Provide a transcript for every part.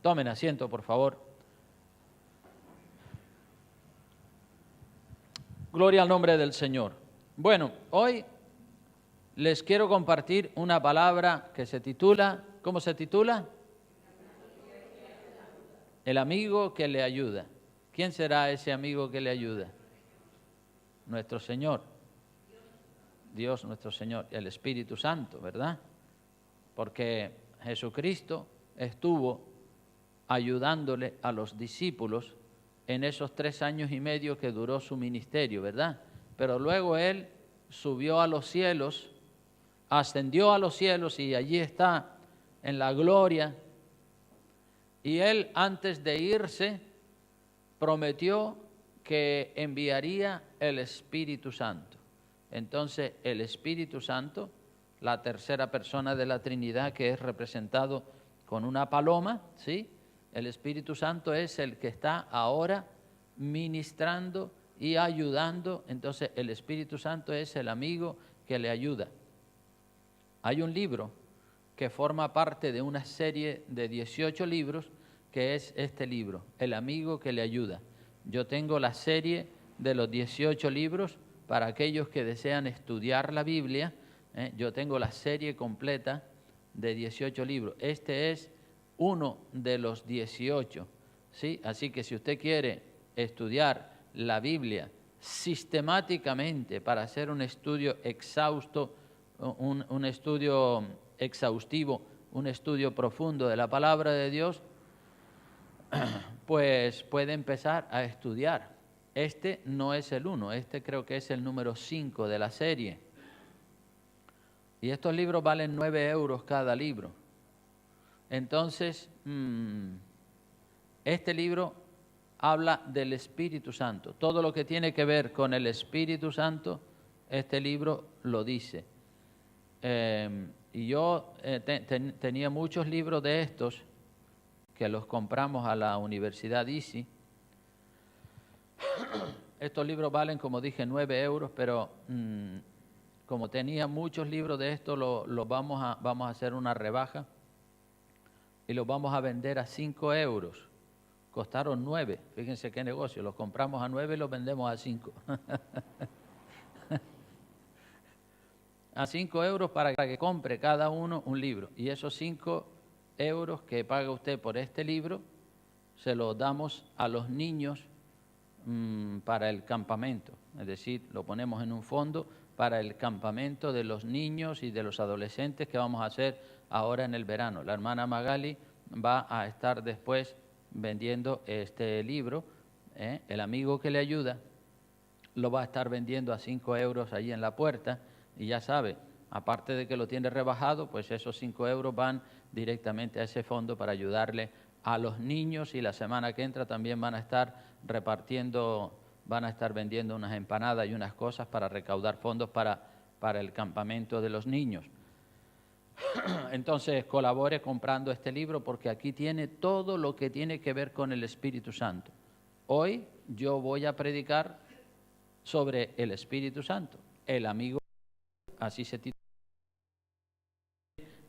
Tomen asiento, por favor. Gloria al nombre del Señor. Bueno, hoy les quiero compartir una palabra que se titula, ¿cómo se titula? El amigo que le ayuda. ¿Quién será ese amigo que le ayuda? Nuestro Señor. Dios nuestro Señor, el Espíritu Santo, ¿verdad? Porque Jesucristo estuvo ayudándole a los discípulos en esos 3 años y medio que duró su ministerio, ¿verdad? Pero luego Él subió a los cielos, ascendió a los cielos y allí está en la gloria. Y Él, antes de irse, prometió que enviaría el Espíritu Santo. Entonces, el Espíritu Santo, la tercera persona de la Trinidad, que es representado con una paloma, ¿sí? El Espíritu Santo es el que está ahora ministrando y ayudando. Entonces, el Espíritu Santo es el amigo que le ayuda. Hay un libro que forma parte de una serie de 18 libros, que es este libro, El amigo que le ayuda. Yo tengo la serie de los 18 libros para aquellos que desean estudiar la Biblia. Yo tengo la serie completa de 18 libros. Este es uno de los 18, ¿sí? Así que si usted quiere estudiar la Biblia sistemáticamente para hacer un estudio exhausto, un estudio exhaustivo, un estudio profundo de la palabra de Dios, pues puede empezar a estudiar. Este no es el 1, este creo que es el número 5 de la serie. Y estos libros valen 9 euros cada libro. Entonces, este libro habla del Espíritu Santo. Todo lo que tiene que ver con el Espíritu Santo, este libro lo dice. Y yo tenía muchos libros de estos que los compramos a la Universidad Easy. Estos libros valen, como dije, 9 euros, pero como tenía muchos libros de estos, vamos a hacer una rebaja y los vamos a vender a 5 euros. Costaron 9, fíjense qué negocio, los compramos a 9 y los vendemos a 5. A 5 euros para que compre cada uno un libro. Y esos 5 euros que paga usted por este libro, se los damos a los niños para el campamento. Es decir, lo ponemos en un fondo para el campamento de los niños y de los adolescentes que vamos a hacer ahora en el verano. La hermana Magali va a estar después vendiendo este libro, El amigo que le ayuda, lo va a estar vendiendo a 5 euros allí en la puerta. Y ya sabe, aparte de que lo tiene rebajado, pues esos 5 euros van directamente a ese fondo para ayudarle a los niños, y la semana que entra también van a estar repartiendo, van a estar vendiendo unas empanadas y unas cosas para recaudar fondos para el campamento de los niños. Entonces colabore comprando este libro, porque aquí tiene todo lo que tiene que ver con el Espíritu Santo. Hoy yo voy a predicar sobre el Espíritu Santo, el amigo. Así se titula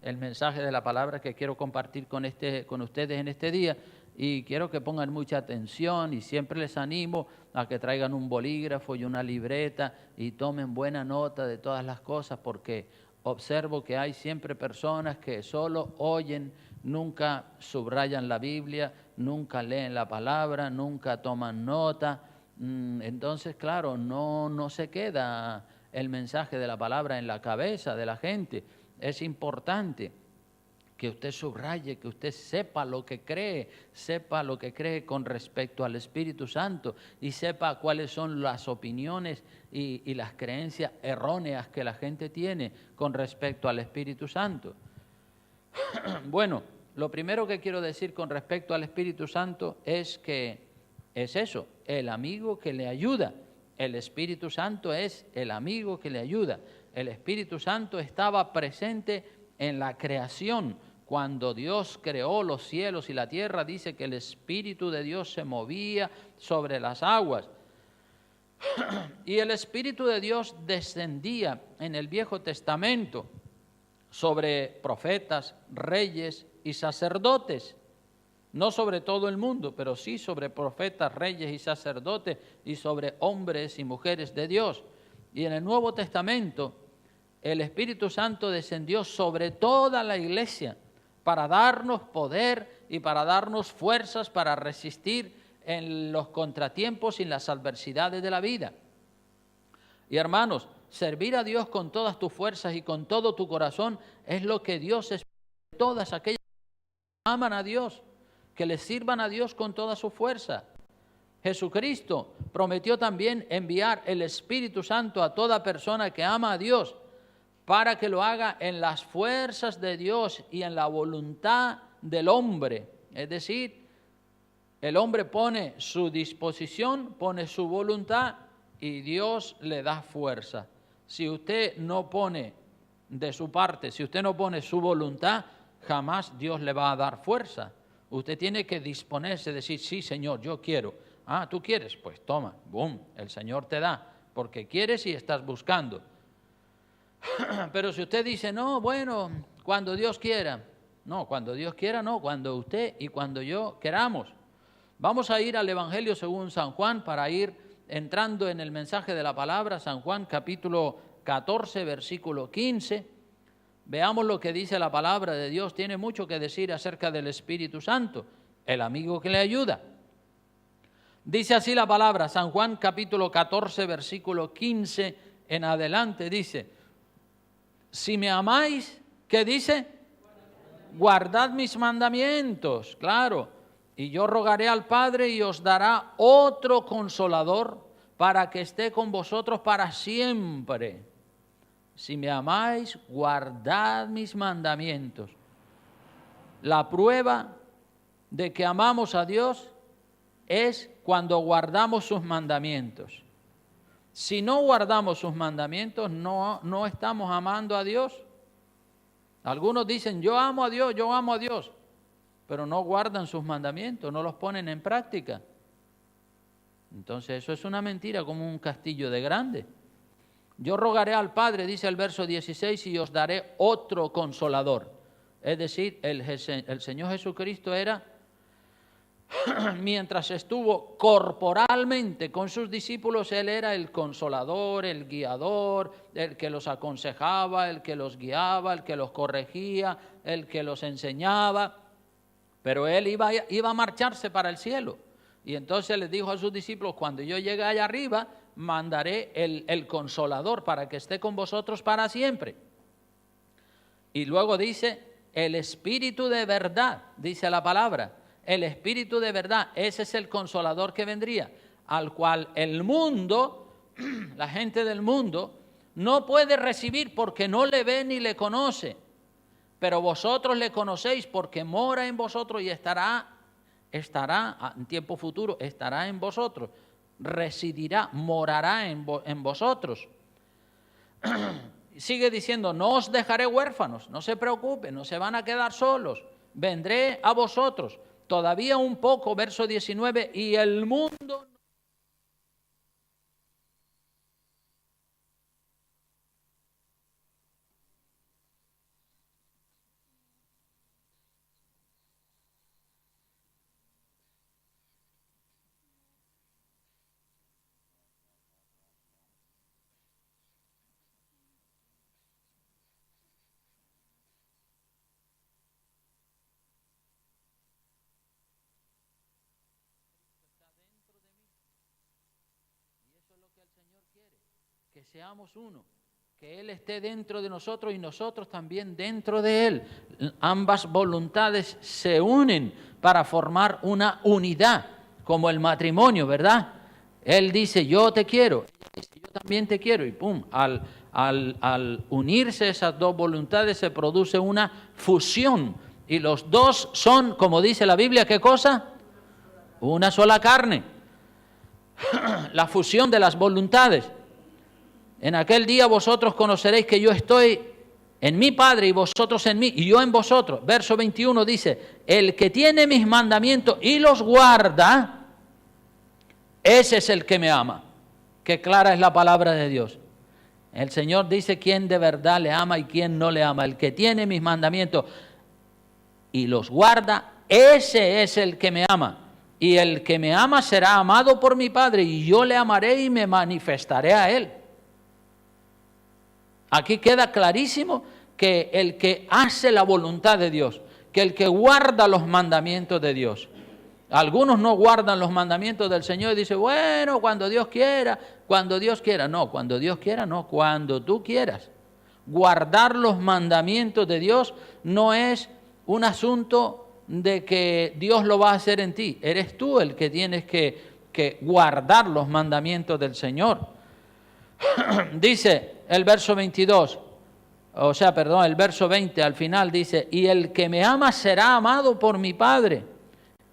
el mensaje de la palabra que quiero compartir con ustedes en este día, y quiero que pongan mucha atención, y siempre les animo a que traigan un bolígrafo y una libreta y tomen buena nota de todas las cosas, porque observo que hay siempre personas que solo oyen, nunca subrayan la Biblia, nunca leen la palabra, nunca toman nota. Entonces, claro, no se queda el mensaje de la palabra en la cabeza de la gente. Es importante que usted subraye, que usted sepa lo que cree con respecto al Espíritu Santo, y sepa cuáles son las opiniones y las creencias erróneas que la gente tiene con respecto al Espíritu Santo. Bueno, lo primero que quiero decir con respecto al Espíritu Santo es que es eso, el amigo que le ayuda. El Espíritu Santo es el amigo que le ayuda. El Espíritu Santo estaba presente en la creación. Cuando Dios creó los cielos y la tierra, dice que el Espíritu de Dios se movía sobre las aguas. Y el Espíritu de Dios descendía en el Viejo Testamento sobre profetas, reyes y sacerdotes. no sobre todo el mundo, pero sí sobre profetas, reyes y sacerdotes y sobre hombres y mujeres de Dios. Y en el Nuevo Testamento, el Espíritu Santo descendió sobre toda la iglesia para darnos poder y para darnos fuerzas para resistir en los contratiempos y las adversidades de la vida. Y hermanos, servir a Dios con todas tus fuerzas y con todo tu corazón es lo que Dios espera de todas aquellas que aman a Dios, que le sirvan a Dios con toda su fuerza. Jesucristo prometió también enviar el Espíritu Santo a toda persona que ama a Dios para que lo haga en las fuerzas de Dios y en la voluntad del hombre. Es decir, el hombre pone su disposición, pone su voluntad y Dios le da fuerza. Si usted no pone de su parte, si usted no pone su voluntad, jamás Dios le va a dar fuerza. Usted tiene que disponerse, decir, sí, Señor, yo quiero. Ah, ¿tú quieres? Pues toma, boom, el Señor te da, porque quieres y estás buscando. Pero si usted dice, no, bueno, cuando Dios quiera. No, cuando Dios quiera no, cuando usted y cuando yo queramos. Vamos a ir al Evangelio según San Juan para ir entrando en el mensaje de la palabra. San Juan capítulo 14, versículo 15. Veamos lo que dice la palabra de Dios. Tiene mucho que decir acerca del Espíritu Santo, el amigo que le ayuda. Dice así la palabra, San Juan capítulo 14, versículo 15 en adelante, dice, si me amáis, ¿qué dice? Guardad mis mandamientos, claro, y yo rogaré al Padre y os dará otro consolador para que esté con vosotros para siempre. Si me amáis, guardad mis mandamientos. La prueba de que amamos a Dios es cuando guardamos sus mandamientos. Si no guardamos sus mandamientos, no estamos amando a Dios. Algunos dicen, yo amo a Dios, pero no guardan sus mandamientos, no los ponen en práctica. Entonces eso es una mentira como un castillo de grande. Yo rogaré al Padre, dice el verso 16, y os daré otro consolador. Es decir, el Señor Jesucristo era, mientras estuvo corporalmente con sus discípulos, Él era el consolador, el guiador, el que los aconsejaba, el que los guiaba, el que los corregía, el que los enseñaba. Pero Él iba a marcharse para el cielo. Y entonces les dijo a sus discípulos, cuando yo llegue allá arriba, mandaré el consolador para que esté con vosotros para siempre. Y luego dice, el Espíritu de verdad, dice la palabra, el Espíritu de verdad, ese es el consolador que vendría, al cual el mundo, la gente del mundo, no puede recibir porque no le ve ni le conoce, pero vosotros le conocéis porque mora en vosotros y estará en tiempo futuro, estará en vosotros, residirá, morará en vosotros. Sigue diciendo, no os dejaré huérfanos, no se preocupen, no se van a quedar solos, vendré a vosotros. Todavía un poco, verso 19, y el mundo... Que seamos uno, que Él esté dentro de nosotros y nosotros también dentro de Él. Ambas voluntades se unen para formar una unidad, como el matrimonio, ¿verdad? Él dice, yo te quiero, ella dice, yo también te quiero, y pum, al unirse esas dos voluntades se produce una fusión, y los dos son, como dice la Biblia, ¿qué cosa? Una sola carne. La fusión de las voluntades. En aquel día vosotros conoceréis que yo estoy en mi Padre y vosotros en mí y yo en vosotros. Verso 21 dice, el que tiene mis mandamientos y los guarda, ese es el que me ama. Qué clara es la palabra de Dios. El Señor dice quién de verdad le ama y quién no le ama. El que tiene mis mandamientos y los guarda, ese es el que me ama. Y el que me ama será amado por mi Padre, y yo le amaré y me manifestaré a él. Aquí queda clarísimo que el que hace la voluntad de Dios, que el que guarda los mandamientos de Dios. Algunos no guardan los mandamientos del Señor y dicen, bueno, cuando Dios quiera, cuando Dios quiera. No, cuando Dios quiera, no, cuando tú quieras. Guardar los mandamientos de Dios no es un asunto de que Dios lo va a hacer en ti. Eres tú el que tienes que guardar los mandamientos del Señor. Dice el verso 22, el verso 20 al final dice, y el que me ama será amado por mi Padre.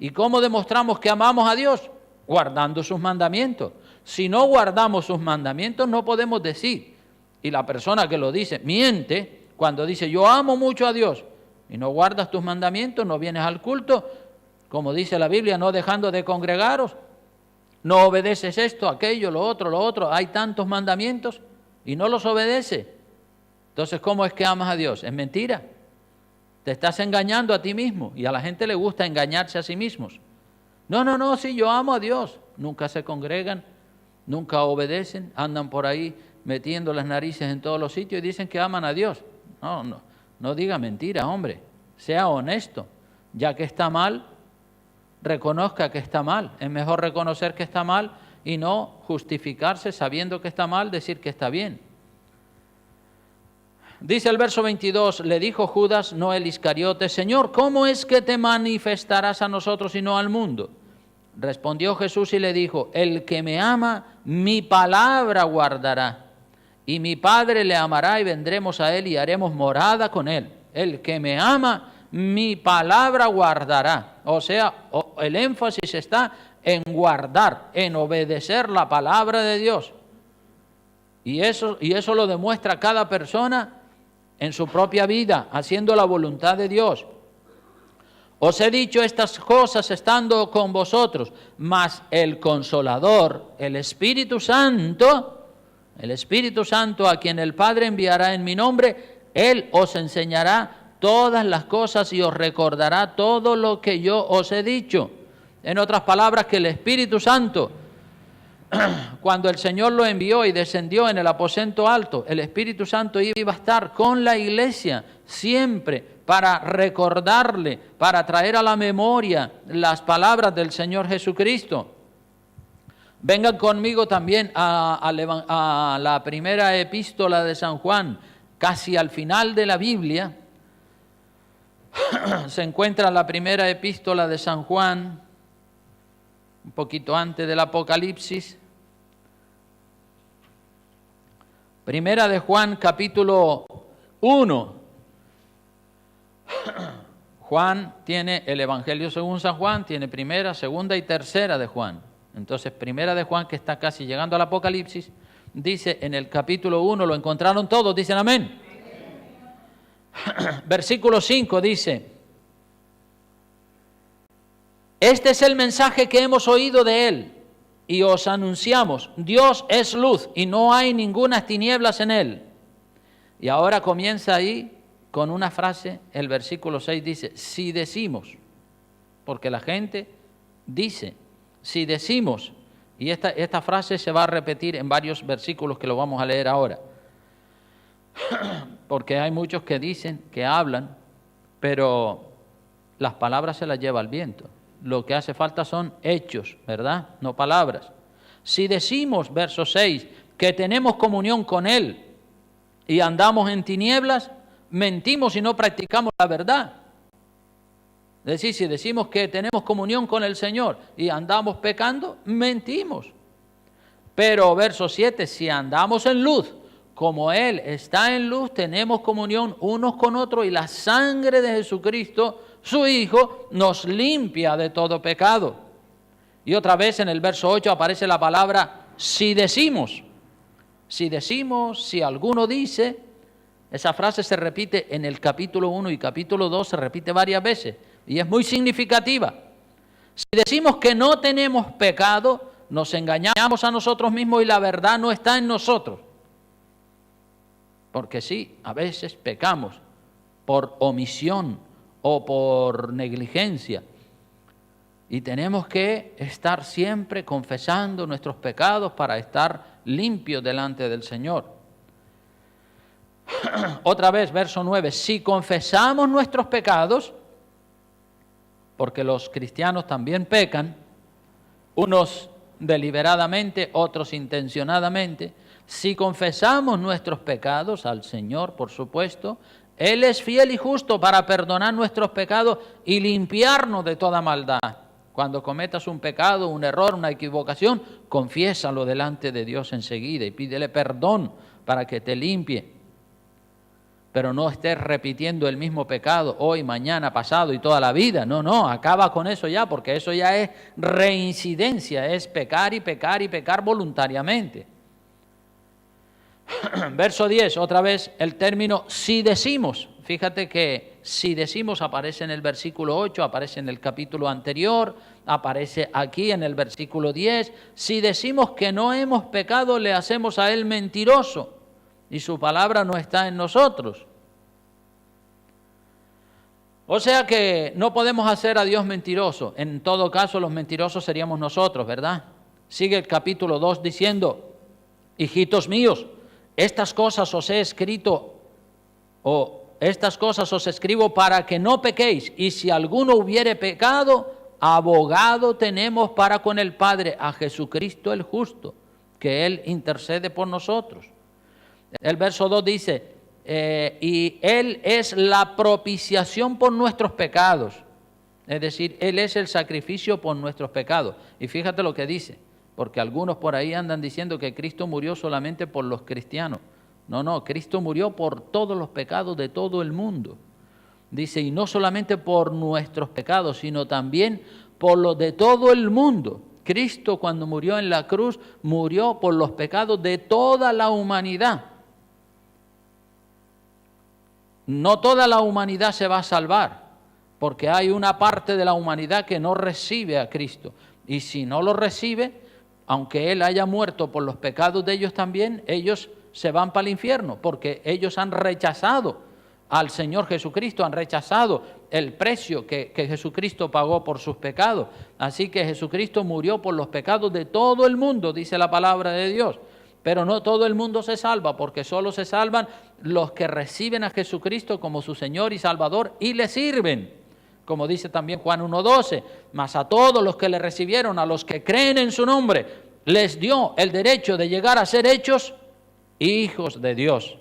¿Y cómo demostramos que amamos a Dios? Guardando sus mandamientos. Si no guardamos sus mandamientos no podemos decir, y la persona que lo dice miente cuando dice yo amo mucho a Dios y no guardas tus mandamientos, no vienes al culto, como dice la Biblia, no dejando de congregaros, no obedeces esto, aquello, lo otro, hay tantos mandamientos y no los obedeces. Entonces, ¿cómo es que amas a Dios? Es mentira. Te estás engañando a ti mismo y a la gente le gusta engañarse a sí mismos. No, sí, yo amo a Dios. Nunca se congregan, nunca obedecen, andan por ahí metiendo las narices en todos los sitios y dicen que aman a Dios. No diga mentira, hombre. Sea honesto. Ya que está mal, reconozca que está mal. Es mejor reconocer que está mal y no justificarse sabiendo que está mal, decir que está bien. Dice el verso 22, le dijo Judas, no el Iscariote, Señor, ¿cómo es que te manifestarás a nosotros y no al mundo? Respondió Jesús y le dijo, el que me ama, mi palabra guardará, y mi Padre le amará y vendremos a él y haremos morada con él. El que me ama, mi palabra guardará. O sea, el énfasis está en guardar, en obedecer la palabra de Dios. Y eso lo demuestra cada persona en su propia vida, haciendo la voluntad de Dios. Os he dicho estas cosas estando con vosotros, mas el Consolador, el Espíritu Santo a quien el Padre enviará en mi nombre, Él os enseñará todas las cosas y os recordará todo lo que yo os he dicho. En otras palabras, que el Espíritu Santo, cuando el Señor lo envió y descendió en el aposento alto, el Espíritu Santo iba a estar con la iglesia siempre para recordarle, para traer a la memoria las palabras del Señor Jesucristo. Vengan conmigo también a la primera epístola de San Juan, casi al final de la Biblia. Se encuentra la primera epístola de San Juan, un poquito antes del Apocalipsis. Primera de Juan, capítulo 1. Juan tiene el Evangelio según San Juan, tiene primera, segunda y tercera de Juan. Entonces, primera de Juan, que está casi llegando al Apocalipsis, dice en el capítulo 1, lo encontraron todos, dicen amén. Versículo 5 dice, este es el mensaje que hemos oído de él y os anunciamos, Dios es luz y no hay ninguna tinieblas en él. Y ahora comienza ahí con una frase, el versículo 6 dice, si decimos, porque la gente dice, si decimos, y esta frase se va a repetir en varios versículos que lo vamos a leer ahora, porque hay muchos que dicen, que hablan, pero las palabras se las lleva el viento. Lo que hace falta son hechos, ¿verdad? No palabras. Si decimos, verso 6, que tenemos comunión con Él y andamos en tinieblas, mentimos y no practicamos la verdad. Es decir, si decimos que tenemos comunión con el Señor y andamos pecando, mentimos. Pero, verso 7, si andamos en luz, como Él está en luz, tenemos comunión unos con otros y la sangre de Jesucristo, su Hijo, nos limpia de todo pecado. Y otra vez en el verso 8 aparece la palabra si decimos. Si decimos, si alguno dice, esa frase se repite en el capítulo 1 y capítulo 2, se repite varias veces y es muy significativa. Si decimos que no tenemos pecado, nos engañamos a nosotros mismos y la verdad no está en nosotros. Porque sí, a veces pecamos por omisión o por negligencia. Y tenemos que estar siempre confesando nuestros pecados para estar limpios delante del Señor. Otra vez, verso 9. Si confesamos nuestros pecados, porque los cristianos también pecan, unos deliberadamente, otros intencionadamente. Si confesamos nuestros pecados al Señor, por supuesto, Él es fiel y justo para perdonar nuestros pecados y limpiarnos de toda maldad. Cuando cometas un pecado, un error, una equivocación, confiésalo delante de Dios enseguida y pídele perdón para que te limpie. Pero no estés repitiendo el mismo pecado hoy, mañana, pasado y toda la vida. No, acaba con eso ya, porque eso ya es reincidencia, es pecar y pecar y pecar voluntariamente. Verso 10, otra vez el término si decimos. Fíjate que si decimos aparece en el versículo 8, aparece en el capítulo anterior, aparece aquí en el versículo 10. Si decimos que no hemos pecado, le hacemos a Él mentiroso y su palabra no está en nosotros. O sea que no podemos hacer a Dios mentiroso. En todo caso, los mentirosos seríamos nosotros, ¿verdad? Sigue el capítulo 2 diciendo, hijitos míos, estas cosas os he escrito, estas cosas os escribo para que no pequéis. Y si alguno hubiere pecado, abogado tenemos para con el Padre, a Jesucristo el justo, que Él intercede por nosotros. El verso 2 dice, y Él es la propiciación por nuestros pecados. Es decir, Él es el sacrificio por nuestros pecados. Y fíjate lo que dice, porque algunos por ahí andan diciendo que Cristo murió solamente por los cristianos. No, Cristo murió por todos los pecados de todo el mundo. Dice, y no solamente por nuestros pecados, sino también por los de todo el mundo. Cristo cuando murió en la cruz, murió por los pecados de toda la humanidad. No toda la humanidad se va a salvar, porque hay una parte de la humanidad que no recibe a Cristo. Y si no lo recibe, aunque Él haya muerto por los pecados de ellos también, ellos se van para el infierno, porque ellos han rechazado al Señor Jesucristo, han rechazado el precio que Jesucristo pagó por sus pecados. Así que Jesucristo murió por los pecados de todo el mundo, dice la palabra de Dios. Pero no todo el mundo se salva, porque solo se salvan los que reciben a Jesucristo como su Señor y Salvador y le sirven. Como dice también Juan 1:12, mas a todos los que le recibieron, a los que creen en su nombre, les dio el derecho de llegar a ser hechos hijos de Dios.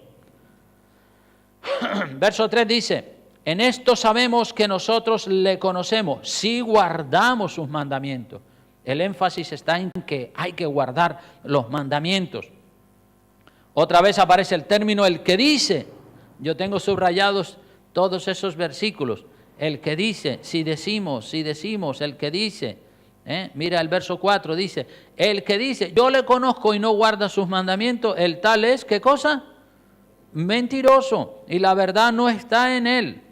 Verso 3 dice, en esto sabemos que nosotros le conocemos, si guardamos sus mandamientos. El énfasis está en que hay que guardar los mandamientos. Otra vez aparece el término el que dice. Yo tengo subrayados todos esos versículos. El que dice, si decimos, el que dice. Mira el verso 4, dice, el que dice, yo le conozco y no guarda sus mandamientos, el tal es, ¿qué cosa? Mentiroso, y la verdad no está en él.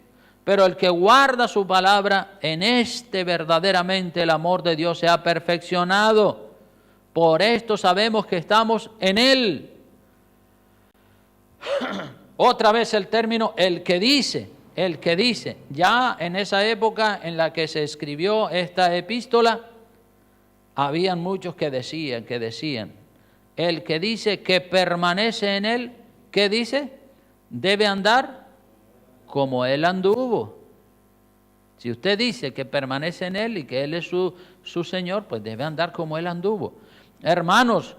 Pero el que guarda su palabra, en este verdaderamente el amor de Dios se ha perfeccionado. Por esto sabemos que estamos en Él. Otra vez el término el que dice. Ya en esa época en la que se escribió esta epístola, habían muchos que decían, el que dice que permanece en Él, ¿qué dice? Debe andar como Él anduvo. Si usted dice que permanece en Él y que Él es su Señor, pues debe andar como Él anduvo. Hermanos,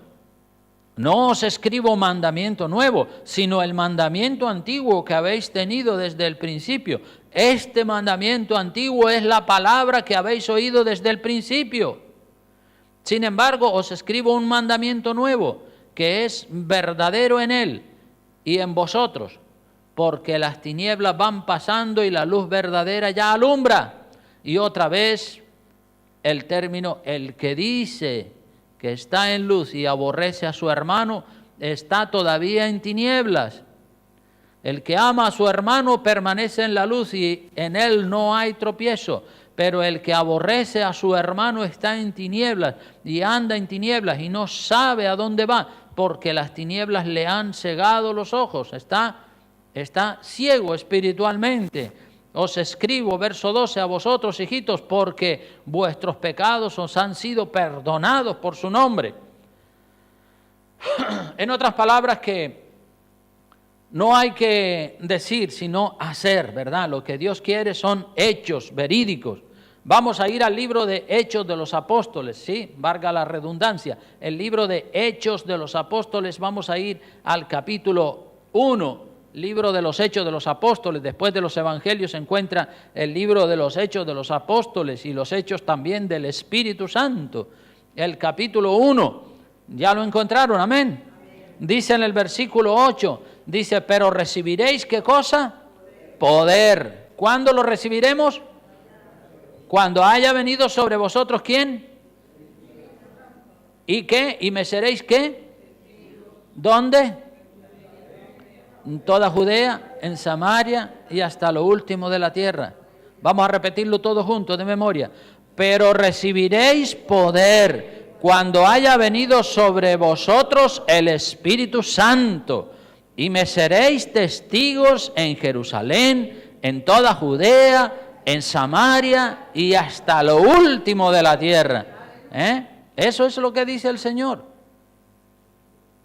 no os escribo mandamiento nuevo, sino el mandamiento antiguo que habéis tenido desde el principio. Este mandamiento antiguo es la palabra que habéis oído desde el principio. Sin embargo, os escribo un mandamiento nuevo, que es verdadero en Él y en vosotros, porque las tinieblas van pasando y la luz verdadera ya alumbra. Y otra vez el término, el que dice que está en luz y aborrece a su hermano, está todavía en tinieblas. El que ama a su hermano permanece en la luz y en él no hay tropiezo. Pero el que aborrece a su hermano está en tinieblas y anda en tinieblas y no sabe a dónde va, porque las tinieblas le han cegado los ojos. Está ciego espiritualmente. os escribo, verso 12, a vosotros, hijitos, porque vuestros pecados os han sido perdonados por su nombre. En otras palabras, que no hay que decir, sino hacer, ¿verdad? Lo que Dios quiere son hechos verídicos. Vamos a ir al libro de Hechos de los Apóstoles, ¿sí? Valga la redundancia. El libro de Hechos de los Apóstoles, vamos a ir al capítulo 1, libro de los Hechos de los Apóstoles. Después de los Evangelios se encuentra el libro de los Hechos de los Apóstoles y los Hechos también del Espíritu Santo. El capítulo 1, ¿ya lo encontraron? Amén. Dice en el versículo 8, dice, pero recibiréis, ¿qué cosa? Poder. ¿Cuándo lo recibiremos? Cuando haya venido sobre vosotros, ¿quién? ¿Y qué? ¿Y me seréis qué? ¿Dónde? En toda Judea, en Samaria y hasta lo último de la tierra. Vamos a repetirlo todos juntos de memoria. Pero recibiréis poder cuando haya venido sobre vosotros el Espíritu Santo, y me seréis testigos en Jerusalén, en toda Judea, en Samaria y hasta lo último de la tierra. Eso es lo que dice el Señor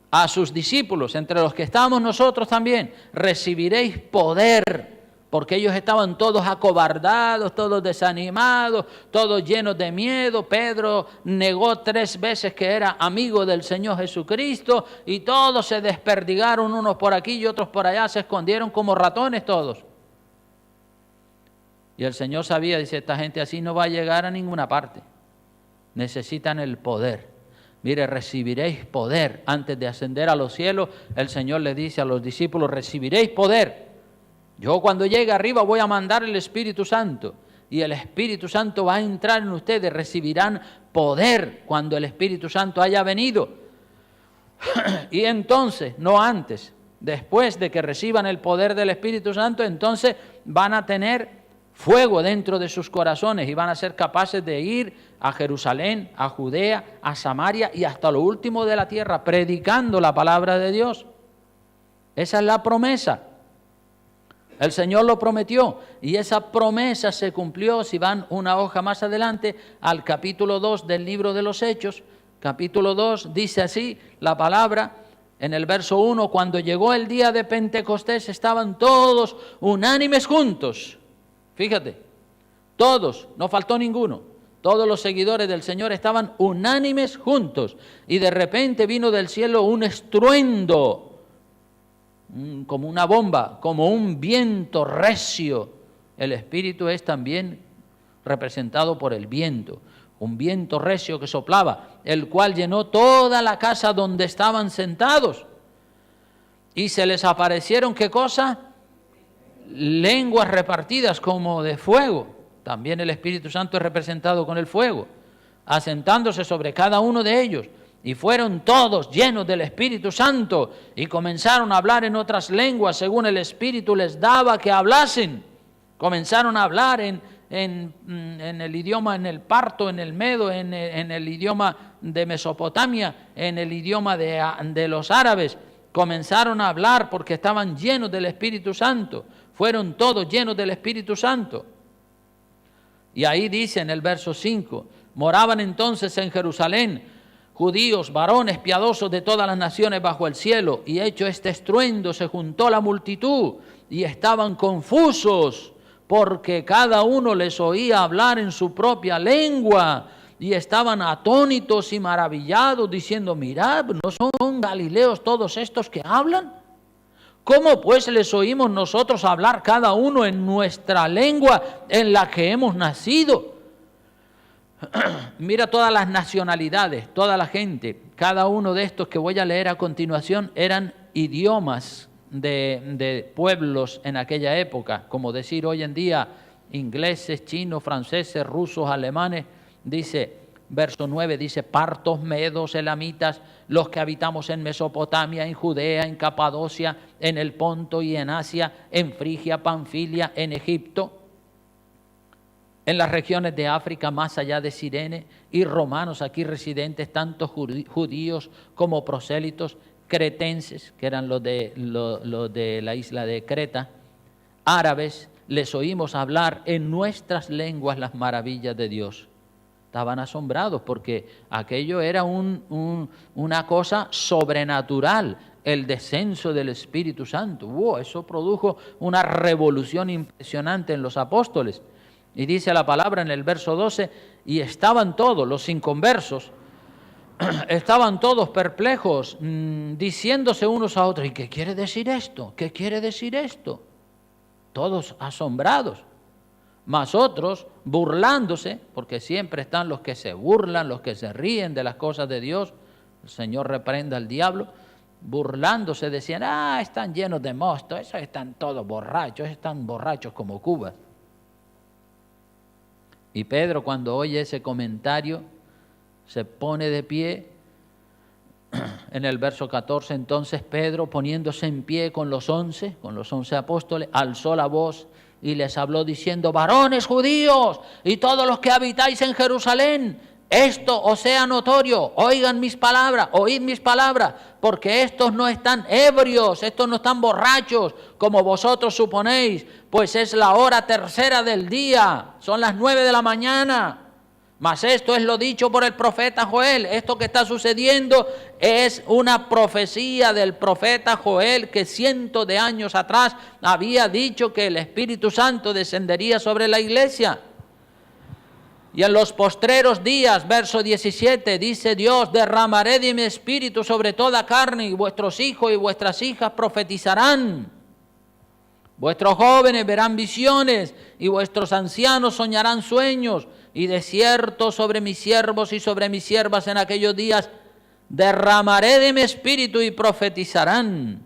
a sus discípulos, entre los que estamos nosotros también. Recibiréis poder, porque ellos estaban todos acobardados, todos desanimados, todos llenos de miedo. Pedro negó 3 veces que era amigo del Señor Jesucristo y todos se desperdigaron, unos por aquí y otros por allá, se escondieron como ratones todos. Y el Señor sabía, dice, esta gente así no va a llegar a ninguna parte. Necesitan el poder. Mire, recibiréis poder. Antes de ascender a los cielos, el Señor le dice a los discípulos, recibiréis poder. Yo cuando llegue arriba voy a mandar el Espíritu Santo. Y el Espíritu Santo va a entrar en ustedes. Recibirán poder cuando el Espíritu Santo haya venido. Y entonces, no antes, después de que reciban el poder del Espíritu Santo, entonces van a tener fuego dentro de sus corazones y van a ser capaces de ir a Jerusalén, a Judea, a Samaria y hasta lo último de la tierra, predicando la palabra de Dios. Esa es la promesa. El Señor lo prometió y esa promesa se cumplió. Si van una hoja más adelante al capítulo 2 del libro de los Hechos, capítulo 2, dice así la palabra en el verso 1, cuando llegó el día de Pentecostés estaban todos unánimes juntos. Fíjate, todos, no faltó ninguno, todos los seguidores del Señor estaban unánimes juntos y de repente vino del cielo un estruendo, como una bomba, como un viento recio. El Espíritu es también representado por el viento, un viento recio que soplaba, el cual llenó toda la casa donde estaban sentados. Y se les aparecieron, ¿qué cosa? Lenguas repartidas como de fuego. También el Espíritu Santo es representado con el fuego, asentándose sobre cada uno de ellos. Y fueron todos llenos del Espíritu Santo y comenzaron a hablar en otras lenguas según el Espíritu les daba que hablasen. Comenzaron a hablar en el idioma, en el parto, en el medo, en el idioma de Mesopotamia, en el idioma de los árabes. Comenzaron a hablar porque estaban llenos del Espíritu Santo. Fueron todos llenos del Espíritu Santo. Y ahí dice en el verso 5, moraban entonces en Jerusalén judíos, varones piadosos de todas las naciones bajo el cielo, y hecho este estruendo se juntó la multitud y estaban confusos porque cada uno les oía hablar en su propia lengua y estaban atónitos y maravillados diciendo, mirad, ¿no son galileos todos estos que hablan? ¿Cómo pues les oímos nosotros hablar cada uno en nuestra lengua en la que hemos nacido? Mira todas las nacionalidades, toda la gente, cada uno de estos que voy a leer a continuación eran idiomas de pueblos en aquella época, como decir hoy en día ingleses, chinos, franceses, rusos, alemanes. Dice, verso 9, dice, partos, medos, elamitas, los que habitamos en Mesopotamia, en Judea, en Capadocia, en el Ponto y en Asia, en Frigia, Panfilia, en Egipto, en las regiones de África más allá de Cirene, y romanos aquí residentes, tanto judíos como prosélitos, cretenses, que eran los de la isla de Creta, árabes, les oímos hablar en nuestras lenguas las maravillas de Dios. Estaban asombrados porque aquello era una cosa sobrenatural, el descenso del Espíritu Santo. ¡Wow! Eso produjo una revolución impresionante en los apóstoles. Y dice la palabra en el verso 12, y estaban todos los inconversos, estaban todos perplejos, diciéndose unos a otros, ¿y qué quiere decir esto? ¿Qué quiere decir esto? Todos asombrados. Mas otros burlándose, porque siempre están los que se burlan, los que se ríen de las cosas de Dios. El Señor reprenda al diablo. Burlándose decían, están llenos de mosto, esos están todos borrachos, están borrachos como cubas. Y Pedro, cuando oye ese comentario, se pone de pie. En el verso 14, entonces Pedro, poniéndose en pie con los 11 apóstoles, alzó la voz y les habló diciendo, varones judíos y todos los que habitáis en Jerusalén, esto os sea notorio, oigan mis palabras, oíd mis palabras, porque estos no están ebrios, estos no están borrachos, como vosotros suponéis, pues es la hora tercera del día, son las 9 de la mañana. Mas esto es lo dicho por el profeta Joel. Esto que está sucediendo es una profecía del profeta Joel que cientos de años atrás había dicho que el Espíritu Santo descendería sobre la iglesia. Y en los postreros días, verso 17, dice Dios, derramaré de mi espíritu sobre toda carne y vuestros hijos y vuestras hijas profetizarán. Vuestros jóvenes verán visiones y vuestros ancianos soñarán sueños. Y de cierto sobre mis siervos y sobre mis siervas en aquellos días derramaré de mi espíritu y profetizarán.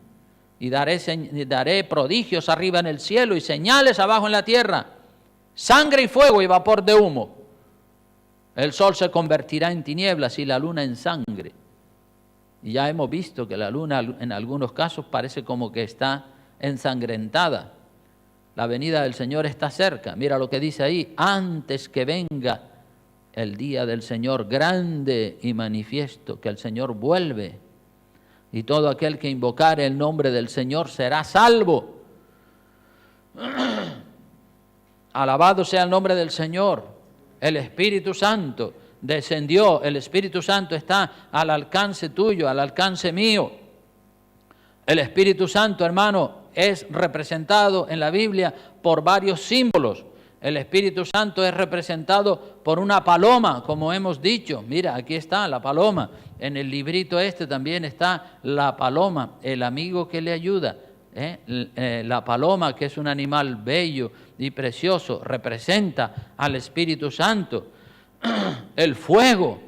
Y daré prodigios arriba en el cielo y señales abajo en la tierra, sangre y fuego y vapor de humo. El sol se convertirá en tinieblas y la luna en sangre. Y ya hemos visto que la luna en algunos casos parece como que está ensangrentada. La venida del Señor está cerca. Mira lo que dice ahí, antes que venga el día del Señor grande y manifiesto, que el Señor vuelve. Y todo aquel que invocare el nombre del Señor será salvo. Alabado sea el nombre del Señor. El Espíritu Santo descendió, el Espíritu Santo está al alcance tuyo, al alcance mío. El Espíritu Santo, hermano, es representado en la Biblia por varios símbolos. El Espíritu Santo es representado por una paloma, como hemos dicho. Mira, aquí está la paloma. En el librito también está la paloma, el amigo que le ayuda. La paloma, que es un animal bello y precioso, representa al Espíritu Santo. El fuego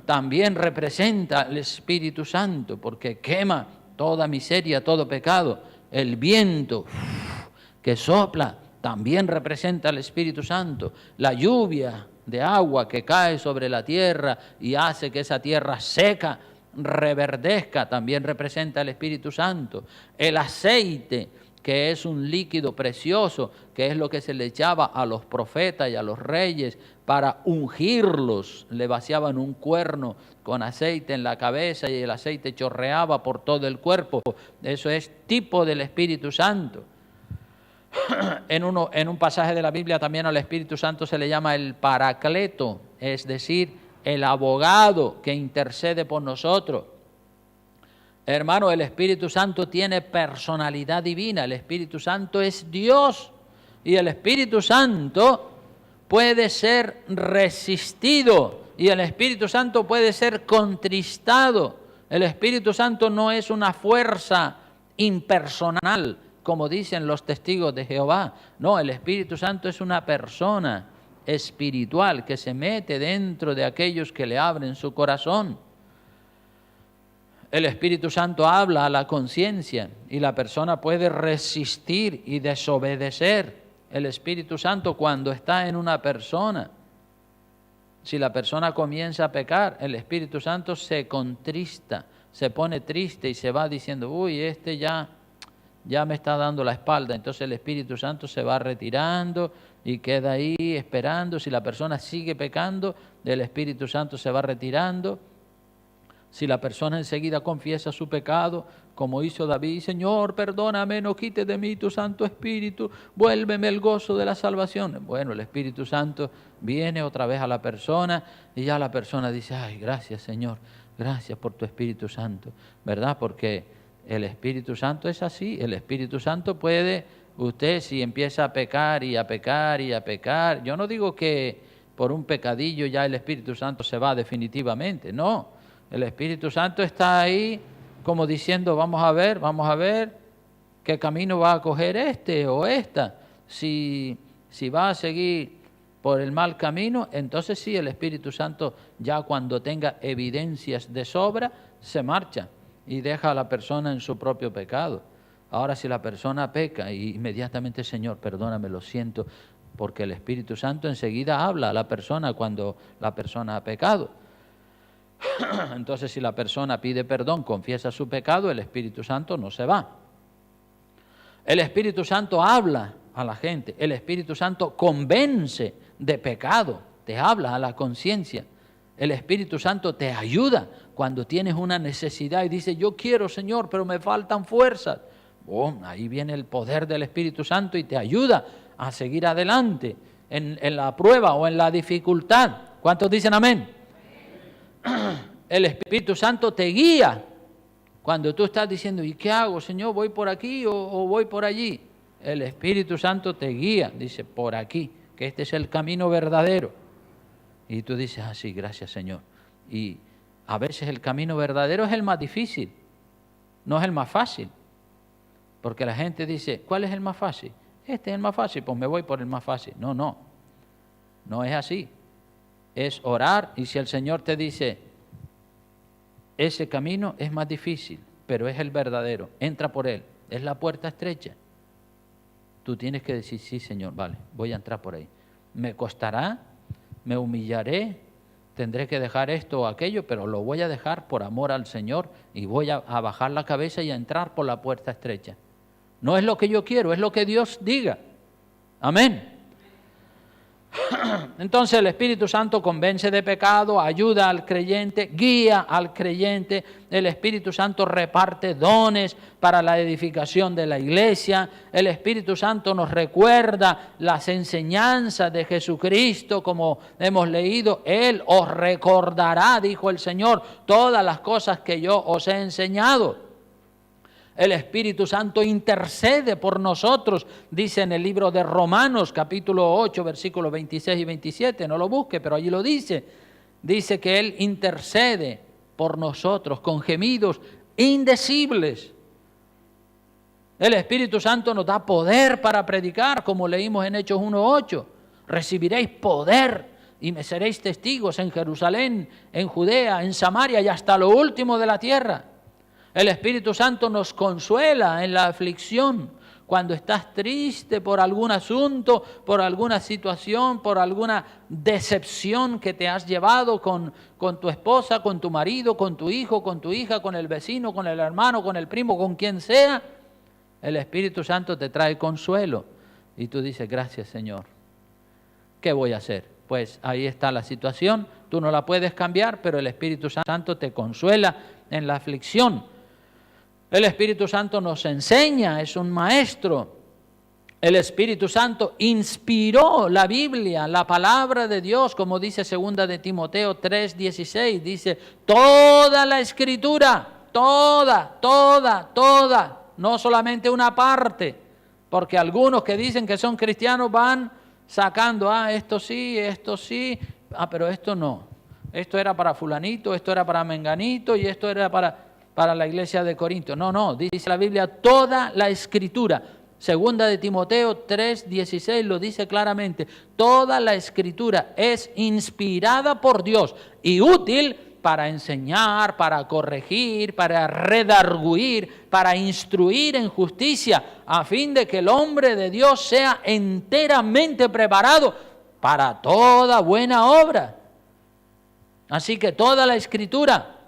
también representa al Espíritu Santo, porque quema toda miseria, todo pecado. El viento que sopla también representa al Espíritu Santo. La lluvia de agua que cae sobre la tierra y hace que esa tierra seca reverdezca también representa al Espíritu Santo. El aceite, que es un líquido precioso, que es lo que se le echaba a los profetas y a los reyes para ungirlos. Le vaciaban un cuerno con aceite en la cabeza y el aceite chorreaba por todo el cuerpo. Eso es tipo del Espíritu Santo. En un pasaje de la Biblia también al Espíritu Santo se le llama el Paracleto, es decir, el abogado que intercede por nosotros. Hermano, el Espíritu Santo tiene personalidad divina, el Espíritu Santo es Dios y el Espíritu Santo puede ser resistido y el Espíritu Santo puede ser contristado. El Espíritu Santo no es una fuerza impersonal, como dicen los testigos de Jehová. No, el Espíritu Santo es una persona espiritual que se mete dentro de aquellos que le abren su corazón. El Espíritu Santo habla a la conciencia y la persona puede resistir y desobedecer. El Espíritu Santo cuando está en una persona, si la persona comienza a pecar, el Espíritu Santo se contrista, se pone triste y se va diciendo, uy, ya me está dando la espalda. Entonces el Espíritu Santo se va retirando y queda ahí esperando. Si la persona sigue pecando, el Espíritu Santo se va retirando. Si la persona enseguida confiesa su pecado, como hizo David, Señor, perdóname, no quites de mí tu Santo Espíritu, vuélveme el gozo de la salvación. Bueno, el Espíritu Santo viene otra vez a la persona y ya la persona dice, ay, gracias Señor, gracias por tu Espíritu Santo, ¿verdad? Porque el Espíritu Santo es así, el Espíritu Santo puede, usted si empieza a pecar y a pecar y a pecar, yo no digo que por un pecadillo ya el Espíritu Santo se va definitivamente, no. El Espíritu Santo está ahí como diciendo, vamos a ver qué camino va a coger este o esta. Si va a seguir por el mal camino, entonces sí, el Espíritu Santo ya cuando tenga evidencias de sobra, se marcha y deja a la persona en su propio pecado. Ahora si la persona peca y inmediatamente, Señor, perdóname, lo siento, porque el Espíritu Santo enseguida habla a la persona cuando la persona ha pecado. Entonces, si la persona pide perdón, confiesa su pecado, el Espíritu Santo no se va. El Espíritu Santo habla a la gente, el Espíritu Santo convence de pecado, te habla a la conciencia. El Espíritu Santo te ayuda cuando tienes una necesidad y dices, yo quiero, Señor, pero me faltan fuerzas. Ahí viene el poder del Espíritu Santo y te ayuda a seguir adelante en la prueba o en la dificultad. ¿Cuántos dicen amén? El Espíritu Santo te guía cuando tú estás diciendo, ¿y qué hago, Señor? ¿Voy por aquí o voy por allí? El Espíritu Santo te guía, dice, por aquí, que este es el camino verdadero. Y tú dices, sí, gracias, Señor. Y a veces el camino verdadero es el más difícil, no es el más fácil. Porque la gente dice, ¿cuál es el más fácil? Este es el más fácil, pues me voy por el más fácil. No es así. Es orar y si el Señor te dice, ese camino es más difícil, pero es el verdadero, entra por él, es la puerta estrecha. Tú tienes que decir, sí Señor, vale, voy a entrar por ahí. Me costará, me humillaré, tendré que dejar esto o aquello, pero lo voy a dejar por amor al Señor y voy a bajar la cabeza y a entrar por la puerta estrecha. No es lo que yo quiero, es lo que Dios diga. Amén. Entonces el Espíritu Santo convence de pecado, ayuda al creyente, guía al creyente. El Espíritu Santo reparte dones para la edificación de la iglesia. El Espíritu Santo nos recuerda las enseñanzas de Jesucristo, como hemos leído. Él os recordará, dijo el Señor, todas las cosas que yo os he enseñado. El Espíritu Santo intercede por nosotros, dice en el libro de Romanos, capítulo 8, versículos 26 y 27. No lo busque, pero allí lo dice. Dice que Él intercede por nosotros con gemidos indecibles. El Espíritu Santo nos da poder para predicar, como leímos en Hechos 1:8. Recibiréis poder y me seréis testigos en Jerusalén, en Judea, en Samaria y hasta lo último de la tierra. El Espíritu Santo nos consuela en la aflicción. Cuando estás triste por algún asunto, por alguna situación, por alguna decepción que te has llevado con tu esposa, con tu marido, con tu hijo, con tu hija, con el vecino, con el hermano, con el primo, con quien sea, el Espíritu Santo te trae consuelo. Y tú dices, gracias Señor. ¿Qué voy a hacer? Pues ahí está la situación. Tú no la puedes cambiar, pero el Espíritu Santo te consuela en la aflicción. El Espíritu Santo nos enseña, es un maestro. El Espíritu Santo inspiró la Biblia, la palabra de Dios, como dice 2 de Timoteo 3:16, dice, toda la Escritura, toda, no solamente una parte, porque algunos que dicen que son cristianos van sacando, esto sí, pero esto no. Esto era para fulanito, esto era para menganito y esto era para la iglesia de Corinto. No, dice la Biblia, toda la Escritura. 2 de Timoteo 3:16 lo dice claramente. Toda la Escritura es inspirada por Dios y útil para enseñar, para corregir, para redarguir, para instruir en justicia, a fin de que el hombre de Dios sea enteramente preparado para toda buena obra. Así que toda la Escritura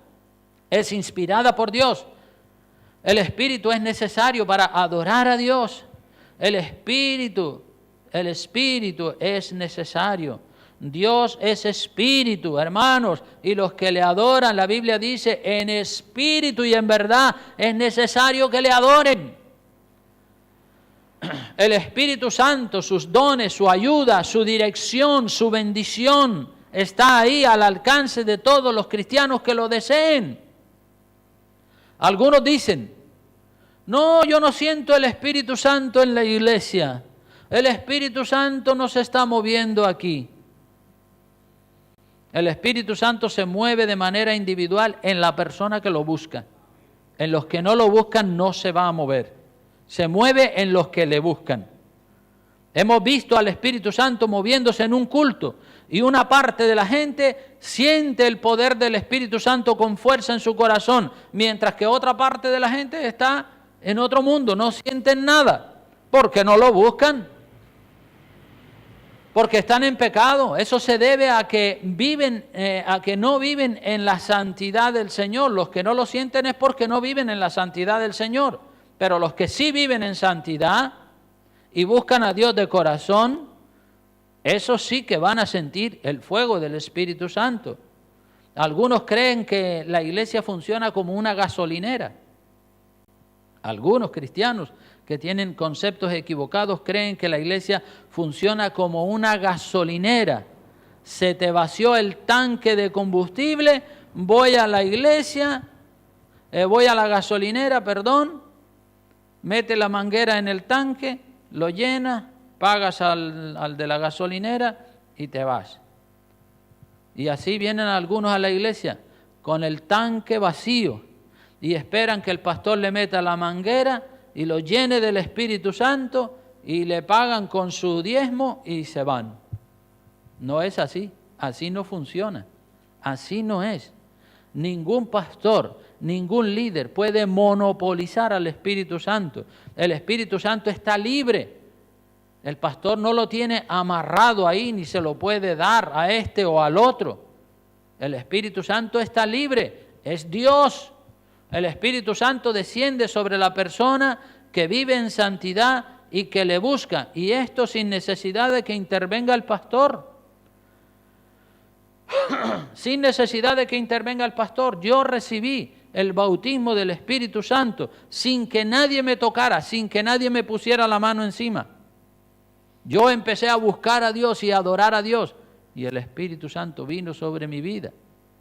es inspirada por Dios. El Espíritu es necesario para adorar a Dios. El Espíritu es necesario. Dios es espíritu, hermanos, y los que le adoran, la Biblia dice, en espíritu y en verdad es necesario que le adoren. El Espíritu Santo, sus dones, su ayuda, su dirección, su bendición, está ahí al alcance de todos los cristianos que lo deseen. Algunos dicen, no, yo no siento el Espíritu Santo en la iglesia. El Espíritu Santo no se está moviendo aquí. El Espíritu Santo se mueve de manera individual en la persona que lo busca. En los que no lo buscan no se va a mover. Se mueve en los que le buscan. Hemos visto al Espíritu Santo moviéndose en un culto y una parte de la gente siente el poder del Espíritu Santo con fuerza en su corazón, mientras que otra parte de la gente está en otro mundo, no sienten nada, porque no lo buscan, porque están en pecado. Eso se debe a que no viven en la santidad del Señor. Los que no lo sienten es porque no viven en la santidad del Señor. Pero los que sí viven en santidad y buscan a Dios de corazón, esos sí que van a sentir el fuego del Espíritu Santo. Algunos creen que la iglesia funciona como una gasolinera. Algunos cristianos que tienen conceptos equivocados creen que la iglesia funciona como una gasolinera. Se te vació el tanque de combustible, voy a la gasolinera, mete la manguera en el tanque, lo llenas, pagas al de la gasolinera y te vas. Y así vienen algunos a la iglesia con el tanque vacío y esperan que el pastor le meta la manguera y lo llene del Espíritu Santo y le pagan con su diezmo y se van. No es así, así no funciona, así no es. Ningún pastor, ningún líder puede monopolizar al Espíritu Santo. El Espíritu Santo está libre. El pastor no lo tiene amarrado ahí, ni se lo puede dar a este o al otro. El Espíritu Santo está libre, es Dios. El Espíritu Santo desciende sobre la persona que vive en santidad y que le busca, y esto sin necesidad de que intervenga el pastor. Sin necesidad de que intervenga el pastor. Yo recibí el bautismo del Espíritu Santo sin que nadie me tocara, sin que nadie me pusiera la mano encima. Yo empecé a buscar a Dios y a adorar a Dios, y el Espíritu Santo vino sobre mi vida.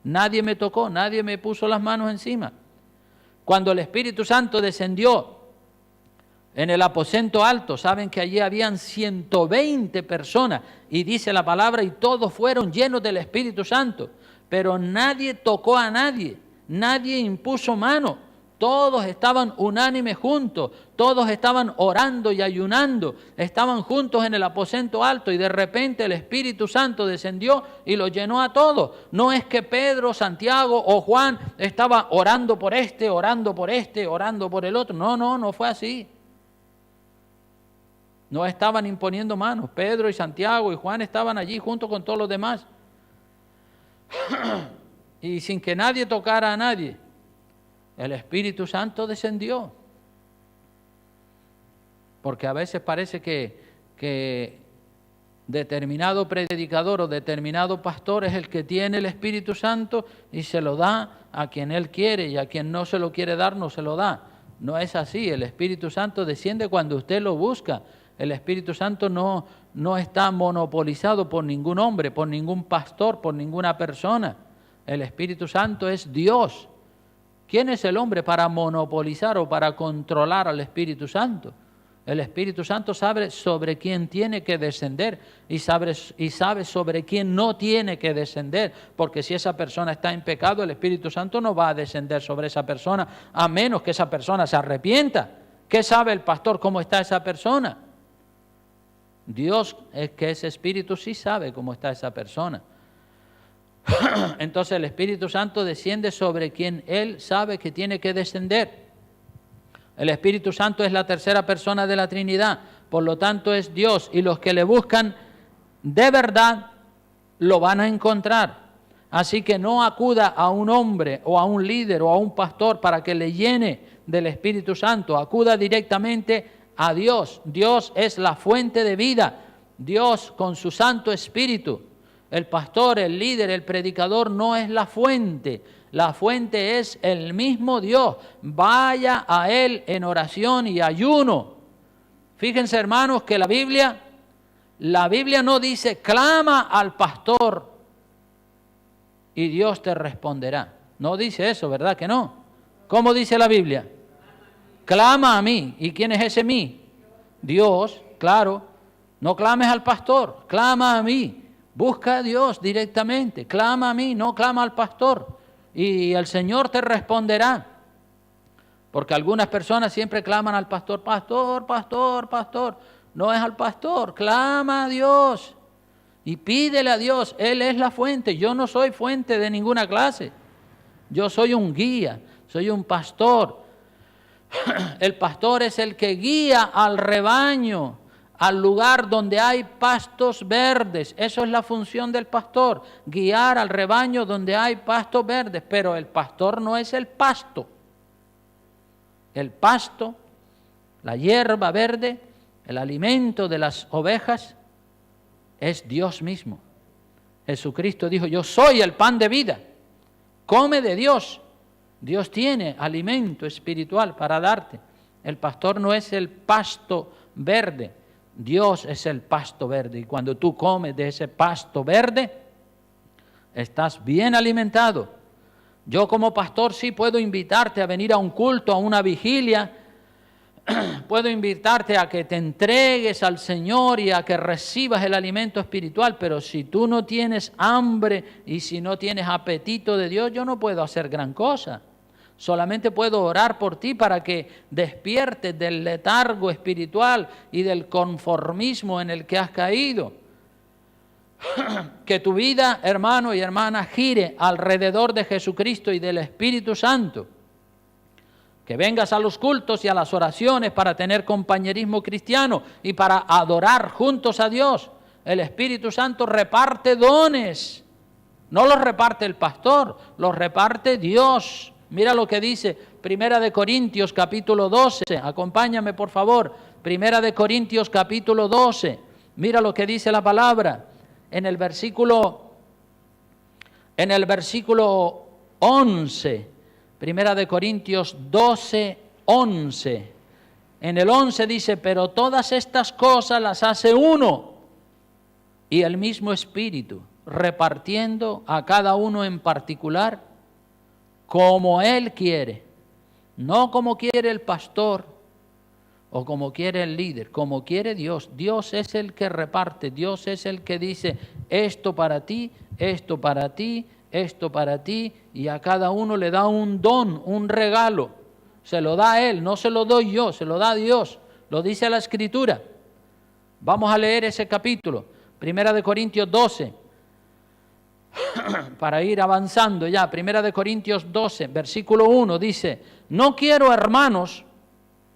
Nadie me tocó, nadie me puso las manos encima. Cuando el Espíritu Santo descendió en el aposento alto, saben que allí habían 120 personas, y dice la palabra, y todos fueron llenos del Espíritu Santo, pero nadie tocó a nadie, nadie impuso mano, todos estaban unánimes juntos, todos estaban orando y ayunando, estaban juntos en el aposento alto, y de repente el Espíritu Santo descendió y lo llenó a todos. No es que Pedro, Santiago o Juan estaban orando por este, orando por este, orando por el otro. No fue así. No estaban imponiendo manos. Pedro y Santiago y Juan estaban allí junto con todos los demás. Y sin que nadie tocara a nadie, el Espíritu Santo descendió. Porque a veces parece que determinado predicador o determinado pastor es el que tiene el Espíritu Santo y se lo da a quien él quiere, y a quien no se lo quiere dar no se lo da. No es así. El Espíritu Santo desciende cuando usted lo busca. El Espíritu Santo no está monopolizado por ningún hombre, por ningún pastor, por ninguna persona. El Espíritu Santo es Dios. ¿Quién es el hombre para monopolizar o para controlar al Espíritu Santo? El Espíritu Santo sabe sobre quién tiene que descender y sabe sobre quién no tiene que descender, porque si esa persona está en pecado, el Espíritu Santo no va a descender sobre esa persona, a menos que esa persona se arrepienta. ¿Qué sabe el pastor cómo está esa persona? Dios, que es Espíritu, sí sabe cómo está esa persona. Entonces el Espíritu Santo desciende sobre quien Él sabe que tiene que descender. El Espíritu Santo es la tercera persona de la Trinidad, por lo tanto es Dios, y los que le buscan de verdad lo van a encontrar. Así que no acuda a un hombre o a un líder o a un pastor para que le llene del Espíritu Santo. Acuda directamente a Dios. Dios es la fuente de vida. Dios con su Santo Espíritu. El pastor, el líder, el predicador no es la fuente. La fuente es el mismo Dios. Vaya a Él en oración y ayuno. Fíjense, hermanos, que la Biblia no dice clama al pastor y Dios te responderá. No dice eso, ¿verdad que no? ¿Cómo dice la Biblia? Clama a mí. ¿Y quién es ese mí? Dios, claro. No clames al pastor, clama a mí. Busca a Dios directamente, clama a mí, no clama al pastor. Y el Señor te responderá. Porque algunas personas siempre claman al pastor, pastor, pastor, pastor. No es al pastor, clama a Dios y pídele a Dios. Él es la fuente. Yo no soy fuente de ninguna clase. Yo soy un guía, soy un pastor. El pastor es el que guía al rebaño, al lugar donde hay pastos verdes. Eso es la función del pastor, guiar al rebaño donde hay pastos verdes. Pero el pastor no es el pasto. El pasto, la hierba verde, el alimento de las ovejas, es Dios mismo. Jesucristo dijo, yo soy el pan de vida. Come de Dios. Dios tiene alimento espiritual para darte. El pastor no es el pasto verde. Dios es el pasto verde. Y cuando tú comes de ese pasto verde, estás bien alimentado. Yo como pastor sí puedo invitarte a venir a un culto, a una vigilia. Puedo invitarte a que te entregues al Señor y a que recibas el alimento espiritual, pero si tú no tienes hambre y si no tienes apetito de Dios, yo no puedo hacer gran cosa. Solamente puedo orar por ti para que despiertes del letargo espiritual y del conformismo en el que has caído. Que tu vida, hermano y hermana, gire alrededor de Jesucristo y del Espíritu Santo. Que vengas a los cultos y a las oraciones para tener compañerismo cristiano y para adorar juntos a Dios. El Espíritu Santo reparte dones. No los reparte el pastor, los reparte Dios. Mira lo que dice Primera de Corintios capítulo 12. Acompáñame por favor. Primera de Corintios capítulo 12. Mira lo que dice la palabra. En el versículo 11. Primera de Corintios 12, 11. En el 11 dice, pero todas estas cosas las hace uno y el mismo Espíritu, repartiendo a cada uno en particular como Él quiere, no como quiere el pastor o como quiere el líder, como quiere Dios. Dios es el que reparte, Dios es el que dice esto para ti, esto para ti, esto para ti, y a cada uno le da un don, un regalo. Se lo da a Él, no se lo doy yo, se lo da Dios. Lo dice la Escritura. Vamos a leer ese capítulo, Primera de Corintios 12, para ir avanzando ya. Primera de Corintios 12, versículo 1, dice, no quiero, hermanos,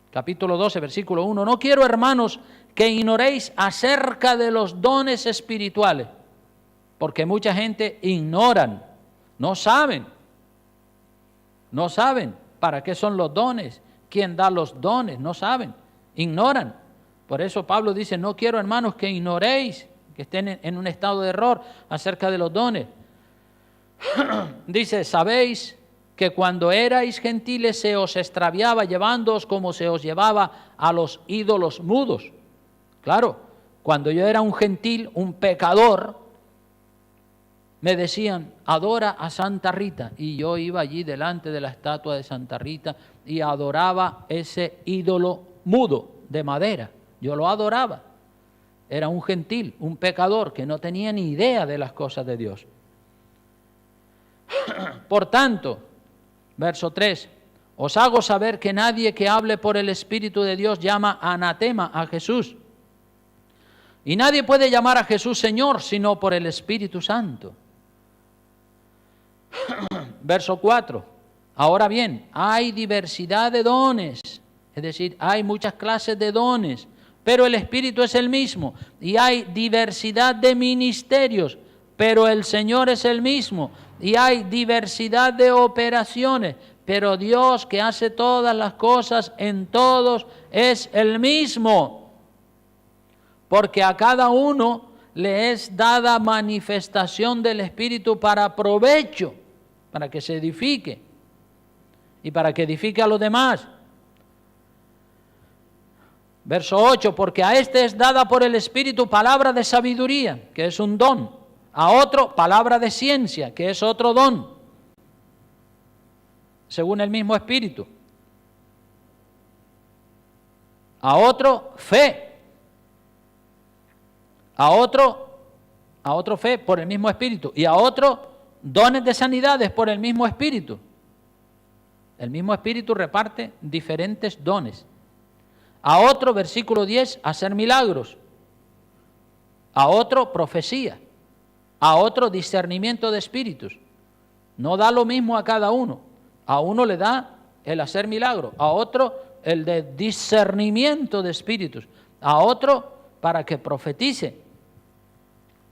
capítulo 12, versículo 1, no quiero, hermanos, que ignoréis acerca de los dones espirituales, porque mucha gente ignoran, no saben para qué son los dones, quién da los dones, no saben, ignoran. Por eso Pablo dice, no quiero, hermanos, que ignoréis, que estén en un estado de error acerca de los dones. Dice, sabéis que cuando erais gentiles se os extraviaba llevándoos como se os llevaba a los ídolos mudos. Claro, cuando yo era un gentil, un pecador, me decían, adora a Santa Rita, y yo iba allí delante de la estatua de Santa Rita y adoraba ese ídolo mudo de madera. Yo lo adoraba. Era un gentil, un pecador que no tenía ni idea de las cosas de Dios. Por tanto, verso 3, os hago saber que nadie que hable por el Espíritu de Dios llama anatema a Jesús. Y nadie puede llamar a Jesús Señor sino por el Espíritu Santo. Verso 4. Ahora bien, hay diversidad de dones, es decir, hay muchas clases de dones, pero el Espíritu es el mismo. Y hay diversidad de ministerios, pero el Señor es el mismo. Y hay diversidad de operaciones, pero Dios que hace todas las cosas en todos es el mismo. Porque a cada uno le es dada manifestación del Espíritu para provecho, para que se edifique y para que edifique a los demás. Verso 8, porque a este es dada por el Espíritu palabra de sabiduría, que es un don. A otro, palabra de ciencia, que es otro don, según el mismo Espíritu. A otro, fe. A otro fe por el mismo Espíritu. Y a otro, dones de sanidades por el mismo Espíritu. El mismo Espíritu reparte diferentes dones. A otro, versículo 10, hacer milagros. A otro, profecía. A otro, discernimiento de espíritus. No da lo mismo a cada uno. A uno le da el hacer milagros. A otro, el de discernimiento de espíritus. A otro, para que profetice.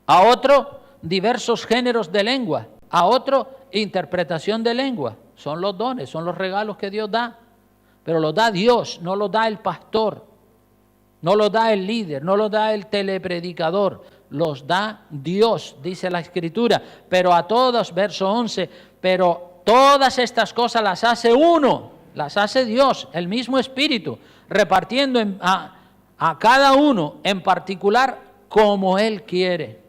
A otro, diversos géneros de lengua. A otro, interpretación de lengua. Son los dones, son los regalos que Dios da. Pero los da Dios, no los da el pastor, no los da el líder, no los da el telepredicador, los da Dios, dice la Escritura. Pero a todos, verso 11, pero todas estas cosas las hace uno, las hace Dios, el mismo Espíritu, repartiendo a cada uno en particular como Él quiere.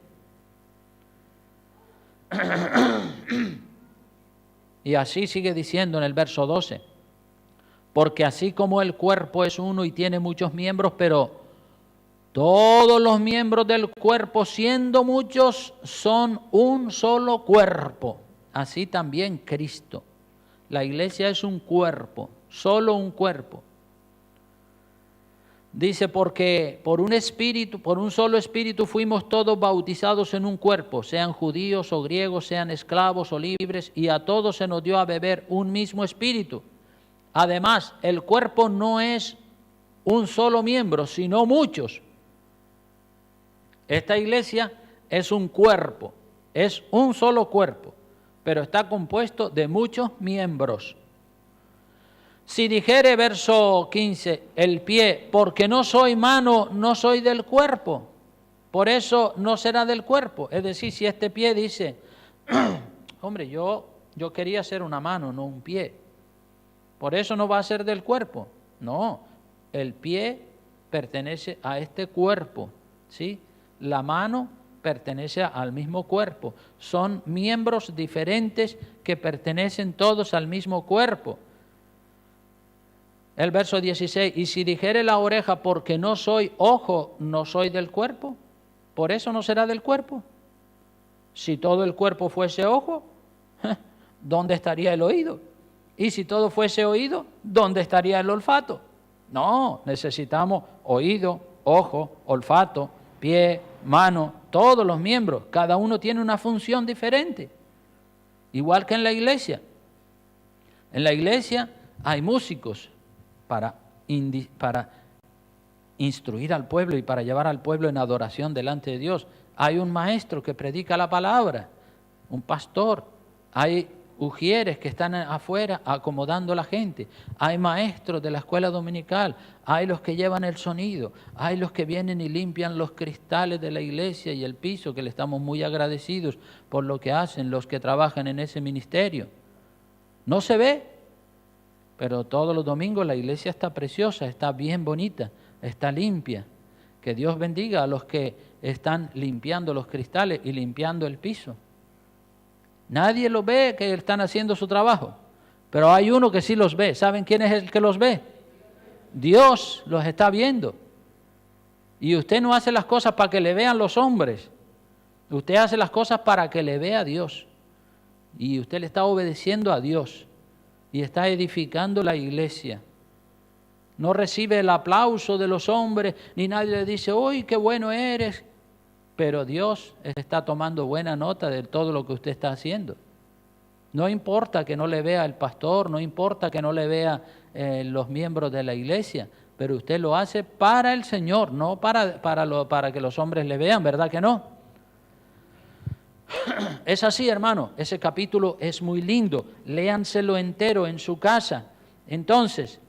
Y así sigue diciendo en el verso 12. Porque así como el cuerpo es uno y tiene muchos miembros, pero todos los miembros del cuerpo, siendo muchos, son un solo cuerpo. Así también Cristo. La iglesia es un cuerpo, solo un cuerpo. Dice, porque por un solo espíritu fuimos todos bautizados en un cuerpo, sean judíos o griegos, sean esclavos o libres, y a todos se nos dio a beber un mismo espíritu. Además, el cuerpo no es un solo miembro, sino muchos. Esta iglesia es un cuerpo, es un solo cuerpo, pero está compuesto de muchos miembros. Si dijere, verso 15, el pie, porque no soy mano, no soy del cuerpo, por eso no será del cuerpo. Es decir, si este pie dice, hombre, yo quería ser una mano, no un pie. Por eso no va a ser del cuerpo. No, el pie pertenece a este cuerpo, ¿sí? La mano pertenece al mismo cuerpo. Son miembros diferentes que pertenecen todos al mismo cuerpo. El verso 16, y si dijere la oreja, porque no soy ojo, no soy del cuerpo, por eso no será del cuerpo. Si todo el cuerpo fuese ojo, ¿dónde estaría el oído? Y si todo fuese oído, ¿dónde estaría el olfato? No, necesitamos oído, ojo, olfato, pie, mano, todos los miembros. Cada uno tiene una función diferente. Igual que en la iglesia. En la iglesia hay músicos para instruir al pueblo y para llevar al pueblo en adoración delante de Dios. Hay un maestro que predica la palabra, un pastor. Hay ujieres que están afuera acomodando a la gente, hay maestros de la escuela dominical, hay los que llevan el sonido, hay los que vienen y limpian los cristales de la iglesia y el piso, que le estamos muy agradecidos por lo que hacen los que trabajan en ese ministerio. No se ve, pero todos los domingos la iglesia está preciosa, está bien bonita, está limpia. Que Dios bendiga a los que están limpiando los cristales y limpiando el piso. Nadie los ve que están haciendo su trabajo, pero hay uno que sí los ve. ¿Saben quién es el que los ve? Dios los está viendo. Y usted no hace las cosas para que le vean los hombres. Usted hace las cosas para que le vea Dios. Y usted le está obedeciendo a Dios y está edificando la iglesia. No recibe el aplauso de los hombres, ni nadie le dice, ¡uy, qué bueno eres! Pero Dios está tomando buena nota de todo lo que usted está haciendo. No importa que no le vea el pastor, no importa que no le vea los miembros de la iglesia, pero usted lo hace para el Señor, no para que los hombres le vean, ¿verdad que no? Es así, hermano, ese capítulo es muy lindo, léanselo entero en su casa. Entonces,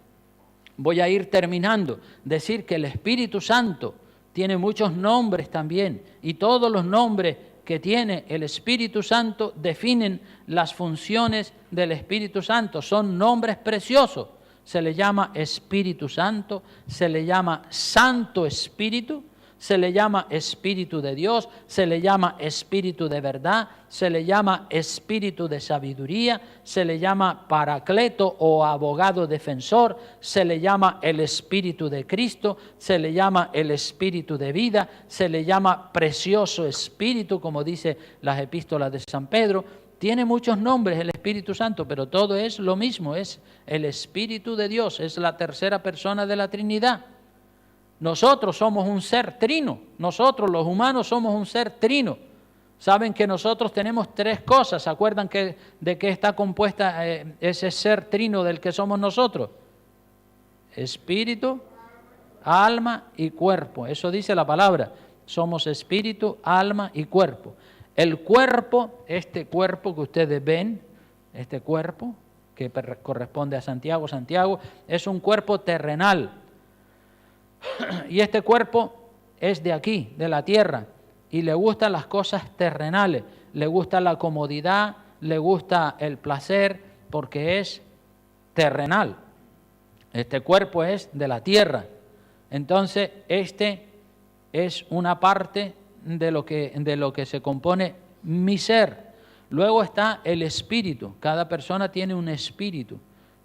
voy a ir terminando, decir que el Espíritu Santo tiene muchos nombres también, y todos los nombres que tiene el Espíritu Santo definen las funciones del Espíritu Santo. Son nombres preciosos. Se le llama Espíritu Santo, se le llama Santo Espíritu, se le llama Espíritu de Dios, se le llama Espíritu de verdad, se le llama Espíritu de sabiduría, se le llama Paracleto o abogado defensor, se le llama el Espíritu de Cristo, se le llama el Espíritu de vida, se le llama Precioso Espíritu, como dice las epístolas de San Pedro. Tiene muchos nombres el Espíritu Santo, pero todo es lo mismo, es el Espíritu de Dios, es la tercera persona de la Trinidad. Nosotros somos un ser trino, nosotros los humanos somos un ser trino. Saben que nosotros tenemos tres cosas, ¿se acuerdan de qué está compuesta ese ser trino del que somos nosotros? Espíritu, alma y cuerpo, eso dice la palabra, somos espíritu, alma y cuerpo. El cuerpo, este cuerpo que ustedes ven, este cuerpo que corresponde a Santiago, es un cuerpo terrenal. Y este cuerpo es de aquí, de la tierra, y le gustan las cosas terrenales, le gusta la comodidad, le gusta el placer, porque es terrenal. Este cuerpo es de la tierra. Entonces, este es una parte de lo que se compone mi ser. Luego está el espíritu. Cada persona tiene un espíritu.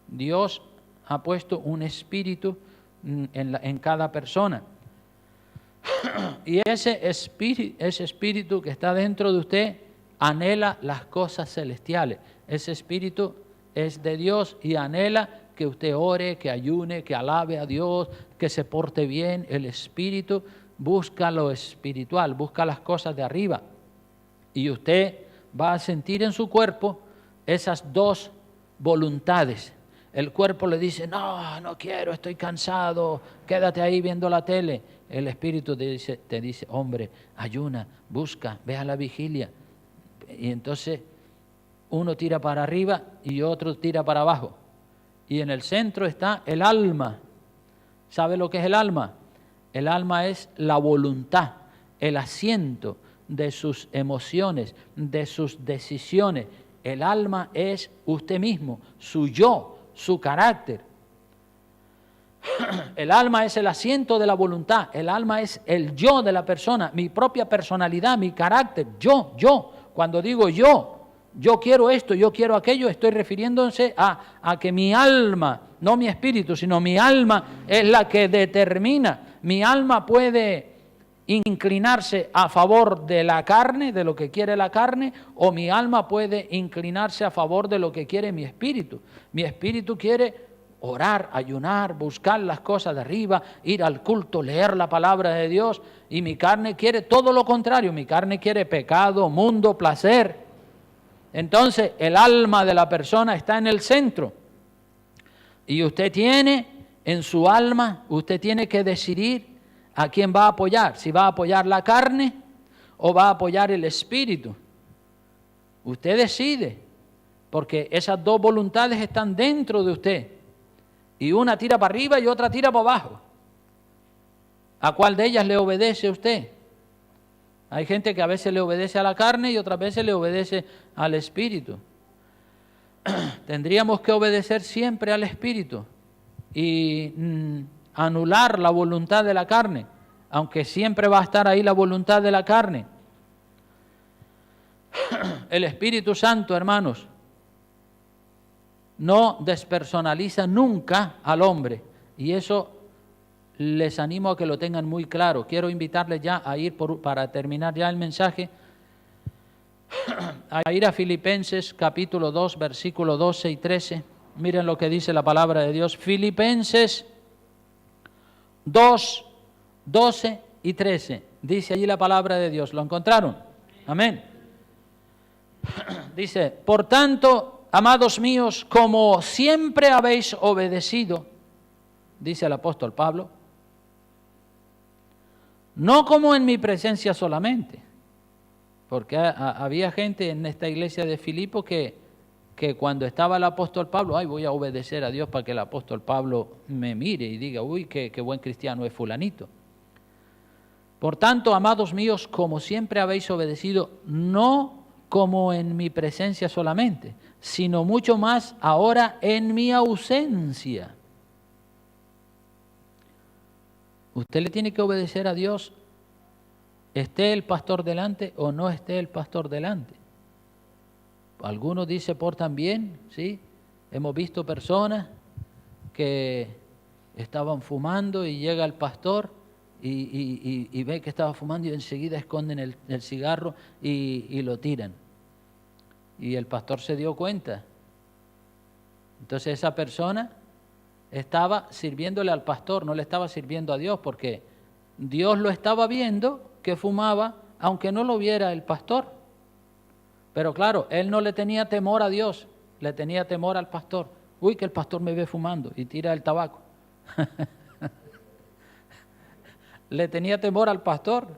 Dios ha puesto un espíritu en cada persona. Y ese espíritu que está dentro de usted anhela las cosas celestiales. Ese espíritu es de Dios y anhela que usted ore, que ayune, que alabe a Dios, que se porte bien. El espíritu busca lo espiritual, busca las cosas de arriba. Y usted va a sentir en su cuerpo esas dos voluntades. El cuerpo le dice, no quiero, estoy cansado, quédate ahí viendo la tele. El espíritu te dice, hombre, ayuna, busca, ve a la vigilia. Y entonces uno tira para arriba y otro tira para abajo. Y en el centro está el alma. ¿Sabe lo que es el alma? El alma es la voluntad, el asiento de sus emociones, de sus decisiones. El alma es usted mismo, su yo, su carácter. El alma es el asiento de la voluntad, el alma es el yo de la persona, mi propia personalidad, mi carácter, yo. Cuando digo yo quiero esto, yo quiero aquello, estoy refiriéndose a que mi alma, no mi espíritu, sino mi alma es la que determina. Mi alma puede inclinarse a favor de la carne, de lo que quiere la carne, o mi alma puede inclinarse a favor de lo que quiere mi espíritu. Mi espíritu quiere orar, ayunar, buscar las cosas de arriba, ir al culto, leer la palabra de Dios, y mi carne quiere todo lo contrario. Mi carne quiere pecado, mundo, placer. Entonces el alma de la persona está en el centro, y usted tiene en su alma, usted tiene que decidir a quién va a apoyar, si va a apoyar la carne o va a apoyar el espíritu. Usted decide, porque esas dos voluntades están dentro de usted, y una tira para arriba y otra tira para abajo. ¿A cuál de ellas le obedece usted? Hay gente que a veces le obedece a la carne y otras veces le obedece al espíritu. Tendríamos que obedecer siempre al espíritu y anular la voluntad de la carne, aunque siempre va a estar ahí la voluntad de la carne. El Espíritu Santo, hermanos, no despersonaliza nunca al hombre, y eso les animo a que lo tengan muy claro. Quiero invitarles ya a ir, para terminar ya el mensaje, a ir a Filipenses capítulo 2, versículos 12 y 13. Miren lo que dice la palabra de Dios. Filipenses 2, 12 y 13. Dice allí la palabra de Dios. ¿Lo encontraron? Amén. Dice, por tanto, amados míos, como siempre habéis obedecido, dice el apóstol Pablo, no como en mi presencia solamente, porque había gente en esta iglesia de Filipo que cuando estaba el apóstol Pablo, voy a obedecer a Dios para que el apóstol Pablo me mire y diga, qué buen cristiano es fulanito. Por tanto, amados míos, como siempre habéis obedecido, no como en mi presencia solamente, sino mucho más ahora en mi ausencia. Usted le tiene que obedecer a Dios, esté el pastor delante o no esté el pastor delante. Algunos se portan bien, ¿sí? Hemos visto personas que estaban fumando y llega el pastor y ve que estaba fumando y enseguida esconden el cigarro y lo tiran. Y el pastor se dio cuenta. Entonces esa persona estaba sirviéndole al pastor, no le estaba sirviendo a Dios, porque Dios lo estaba viendo que fumaba, aunque no lo viera el pastor. Pero claro, él no le tenía temor a Dios, le tenía temor al pastor. Uy, que el pastor me ve fumando y tira el tabaco. Le tenía temor al pastor.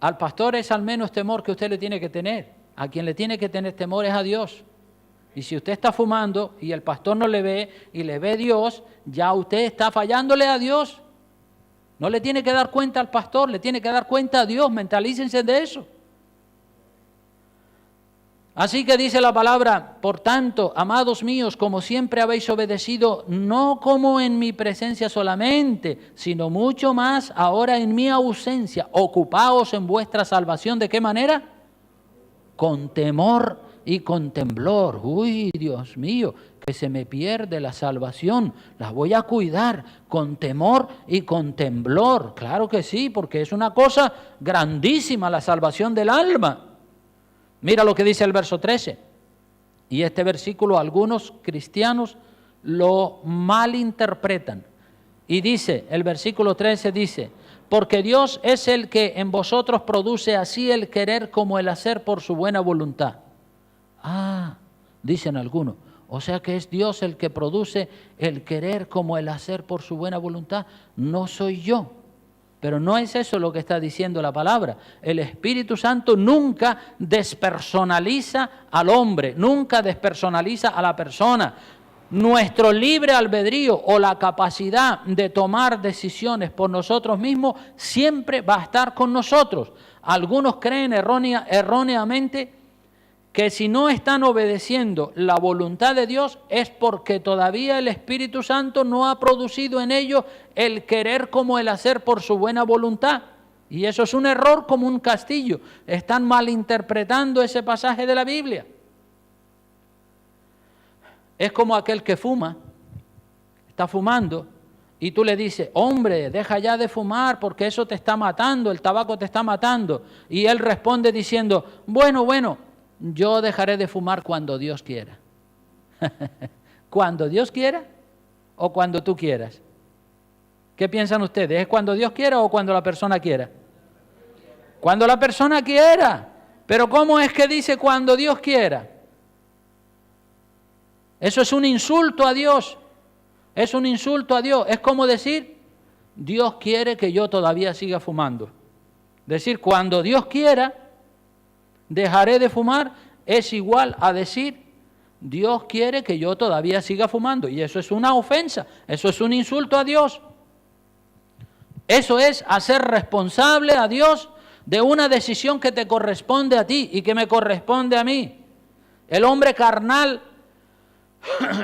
Al pastor es al menos temor que usted le tiene que tener. A quien le tiene que tener temor es a Dios. Y si usted está fumando y el pastor no le ve y le ve Dios, ya usted está fallándole a Dios. No le tiene que dar cuenta al pastor, le tiene que dar cuenta a Dios. Mentalícense de eso. Así que dice la palabra, por tanto, amados míos, como siempre habéis obedecido, no como en mi presencia solamente, sino mucho más ahora en mi ausencia. Ocupaos en vuestra salvación. ¿De qué manera? Con temor y con temblor. Uy, Dios mío, que se me pierde la salvación. La voy a cuidar con temor y con temblor. Claro que sí, porque es una cosa grandísima la salvación del alma. Mira lo que dice el verso 13. Y este versículo algunos cristianos lo malinterpretan. Y dice, el versículo 13 dice, porque Dios es el que en vosotros produce así el querer como el hacer por su buena voluntad. Ah, dicen algunos, o sea que es Dios el que produce el querer como el hacer por su buena voluntad. No soy yo. Pero no es eso lo que está diciendo la palabra. El Espíritu Santo nunca despersonaliza al hombre, nunca despersonaliza a la persona. Nuestro libre albedrío o la capacidad de tomar decisiones por nosotros mismos siempre va a estar con nosotros. Algunos creen erróneamente que si no están obedeciendo la voluntad de Dios es porque todavía el Espíritu Santo no ha producido en ellos el querer como el hacer por su buena voluntad. Y eso es un error como un castillo. Están malinterpretando ese pasaje de la Biblia. Es como aquel que fuma, está fumando, y tú le dices, hombre, deja ya de fumar porque eso te está matando, el tabaco te está matando. Y él responde diciendo, bueno, yo dejaré de fumar cuando Dios quiera. ¿Cuando Dios quiera o cuando tú quieras? ¿Qué piensan ustedes? ¿Es cuando Dios quiera o cuando la persona quiera? Cuando la persona quiera. Pero ¿cómo es que dice cuando Dios quiera? Eso es un insulto a Dios. Es un insulto a Dios. Es como decir, Dios quiere que yo todavía siga fumando. Decir, cuando Dios quiera, dejaré de fumar, es igual a decir, Dios quiere que yo todavía siga fumando. Y eso es una ofensa, eso es un insulto a Dios. Eso es hacer responsable a Dios de una decisión que te corresponde a ti y que me corresponde a mí. El hombre carnal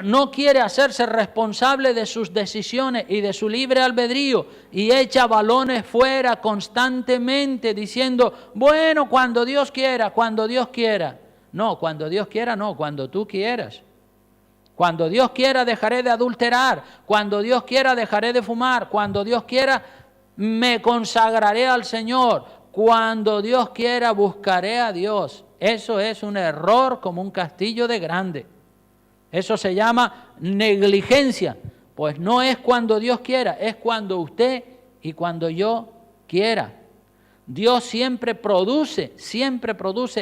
no quiere hacerse responsable de sus decisiones y de su libre albedrío y echa balones fuera constantemente diciendo, bueno, cuando Dios quiera, cuando Dios quiera. No, cuando Dios quiera no, cuando tú quieras. Cuando Dios quiera dejaré de adulterar, cuando Dios quiera dejaré de fumar, cuando Dios quiera me consagraré al Señor, cuando Dios quiera buscaré a Dios. Eso es un error como un castillo de grande. Eso se llama negligencia, pues no es cuando Dios quiera, es cuando usted y cuando yo quiera. Dios siempre produce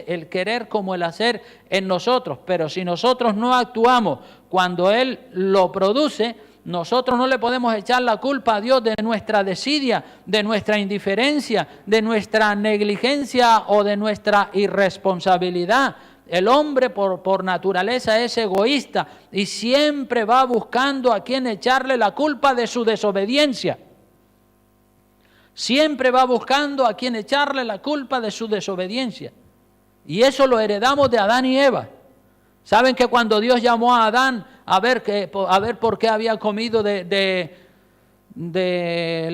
el querer como el hacer en nosotros, pero si nosotros no actuamos cuando Él lo produce, nosotros no le podemos echar la culpa a Dios de nuestra desidia, de nuestra indiferencia, de nuestra negligencia o de nuestra irresponsabilidad. El hombre por naturaleza es egoísta y siempre va buscando a quien echarle la culpa de su desobediencia. Siempre va buscando a quien echarle la culpa de su desobediencia. Y eso lo heredamos de Adán y Eva. ¿Saben que cuando Dios llamó a Adán a ver por qué había comido del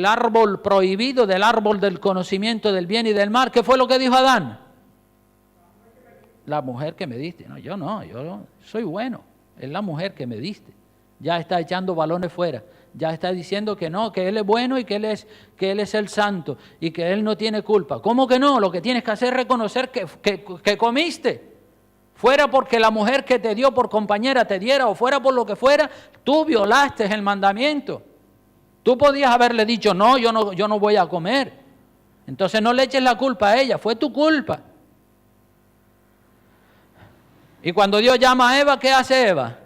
árbol prohibido, del árbol del conocimiento del bien y del mal? ¿Qué fue lo que dijo Adán? La mujer que me diste. No, yo soy bueno. Es la mujer que me diste. Ya está echando balones fuera. Ya está diciendo que no, que Él es bueno y que Él es el santo y que Él no tiene culpa. ¿Cómo que no? Lo que tienes que hacer es reconocer que comiste. Fuera porque la mujer que te dio por compañera te diera o fuera por lo que fuera, tú violaste el mandamiento. Tú podías haberle dicho, no, yo no voy a comer. Entonces no le eches la culpa a ella, fue tu culpa. Y cuando Dios llama a Eva, ¿qué hace Eva?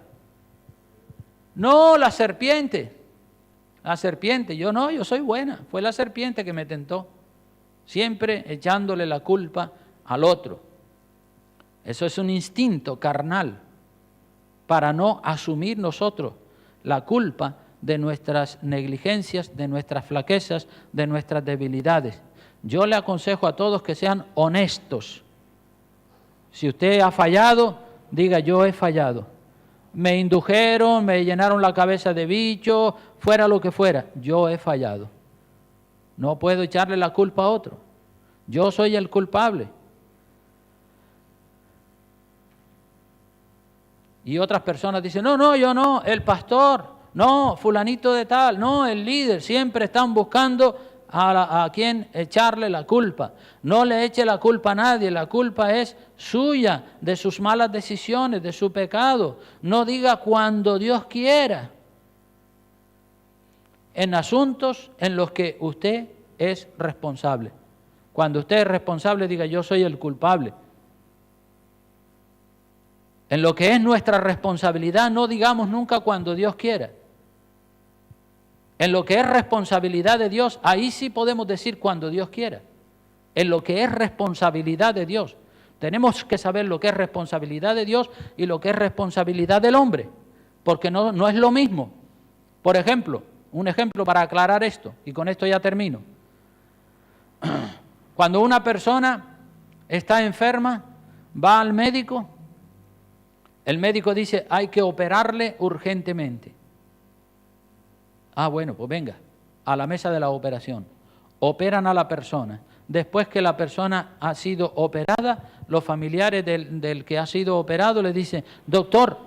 No, la serpiente. La serpiente, yo soy buena. Fue la serpiente que me tentó. Siempre echándole la culpa al otro. Eso es un instinto carnal para no asumir nosotros la culpa de nuestras negligencias, de nuestras flaquezas, de nuestras debilidades. Yo le aconsejo a todos que sean honestos. Si usted ha fallado, diga yo he fallado. Me indujeron, me llenaron la cabeza de bicho, fuera lo que fuera, yo he fallado. No puedo echarle la culpa a otro. Yo soy el culpable. Y otras personas dicen, no, yo no, el pastor, no, fulanito de tal, no, el líder. Siempre están buscando a quien echarle la culpa. No le eche la culpa a nadie, la culpa es suya, de sus malas decisiones, de su pecado. No diga cuando Dios quiera. En asuntos en los que usted es responsable. Cuando usted es responsable, diga yo soy el culpable. En lo que es nuestra responsabilidad, no digamos nunca cuando Dios quiera. En lo que es responsabilidad de Dios, ahí sí podemos decir cuando Dios quiera. En lo que es responsabilidad de Dios. Tenemos que saber lo que es responsabilidad de Dios y lo que es responsabilidad del hombre, porque no es lo mismo. Por ejemplo, un ejemplo para aclarar esto, y con esto ya termino. Cuando una persona está enferma, va al médico, el médico dice hay que operarle urgentemente. Ah, bueno, pues venga, a la mesa de la operación. Operan a la persona. Después que la persona ha sido operada, los familiares del que ha sido operado le dicen, doctor,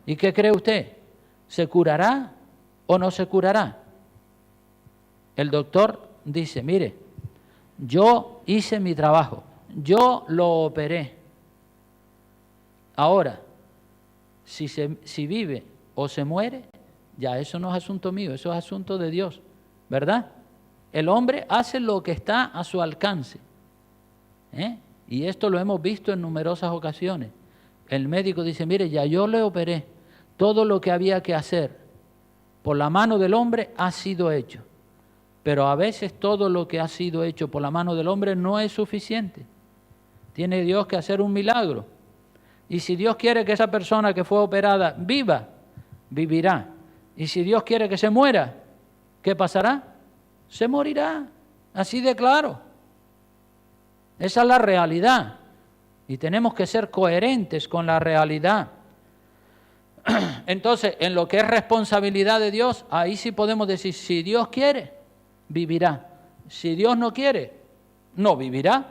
¿y qué cree usted? ¿Se curará o no se curará? El doctor dice, mire, yo hice mi trabajo, yo lo operé. Ahora, si vive o se muere, ya eso no es asunto mío, eso es asunto de Dios, ¿verdad? El hombre hace lo que está a su alcance. Y esto lo hemos visto en numerosas ocasiones. El médico dice, mire, ya yo le operé, todo lo que había que hacer por la mano del hombre ha sido hecho. Pero a veces todo lo que ha sido hecho por la mano del hombre no es suficiente. Tiene Dios que hacer un milagro. Y si Dios quiere que esa persona que fue operada viva, vivirá. Y si Dios quiere que se muera, ¿qué pasará? Se morirá. Así de claro. Esa es la realidad. Y tenemos que ser coherentes con la realidad. Entonces, en lo que es responsabilidad de Dios, ahí sí podemos decir, si Dios quiere, vivirá. Si Dios no quiere, no vivirá.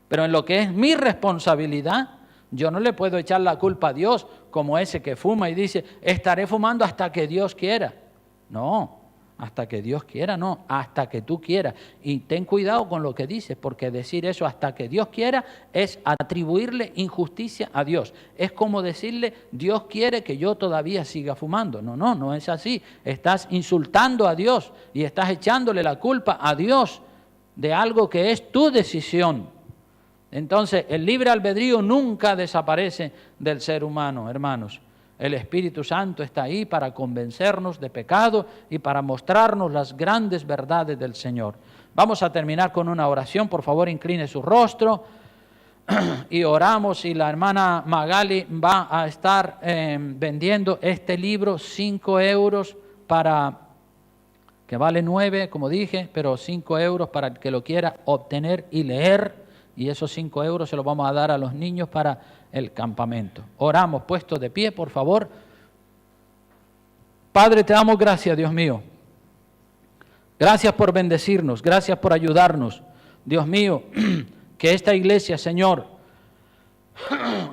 Pero en lo que es mi responsabilidad, yo no le puedo echar la culpa a Dios como ese que fuma y dice, estaré fumando hasta que Dios quiera. No, hasta que Dios quiera, no, hasta que tú quieras. Y ten cuidado con lo que dices, porque decir eso hasta que Dios quiera es atribuirle injusticia a Dios. Es como decirle, Dios quiere que yo todavía siga fumando. No es así. Estás insultando a Dios y estás echándole la culpa a Dios de algo que es tu decisión. Entonces, el libre albedrío nunca desaparece del ser humano, hermanos. El Espíritu Santo está ahí para convencernos de pecado y para mostrarnos las grandes verdades del Señor. Vamos a terminar con una oración. Por favor, incline su rostro y oramos. Y la hermana Magali va a estar vendiendo este libro, 5 euros, para que vale 9, como dije, pero 5 euros para el que lo quiera obtener y leer, y esos 5 euros se los vamos a dar a los niños para el campamento. Oramos, puestos de pie, por favor. Padre, te damos gracias, Dios mío. Gracias por bendecirnos, gracias por ayudarnos. Dios mío, que esta iglesia, Señor,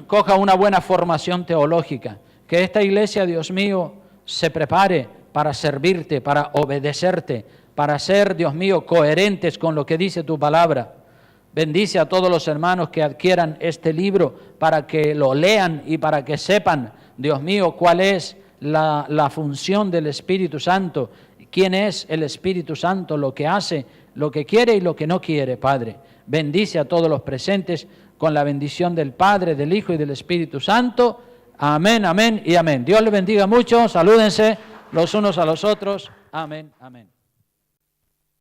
coja una buena formación teológica. Que esta iglesia, Dios mío, se prepare para servirte, para obedecerte, para ser, Dios mío, coherentes con lo que dice tu palabra. Bendice a todos los hermanos que adquieran este libro para que lo lean y para que sepan, Dios mío, cuál es la función del Espíritu Santo, quién es el Espíritu Santo, lo que hace, lo que quiere y lo que no quiere, Padre. Bendice a todos los presentes con la bendición del Padre, del Hijo y del Espíritu Santo. Amén, amén y amén. Dios les bendiga mucho. Salúdense los unos a los otros. Amén, amén.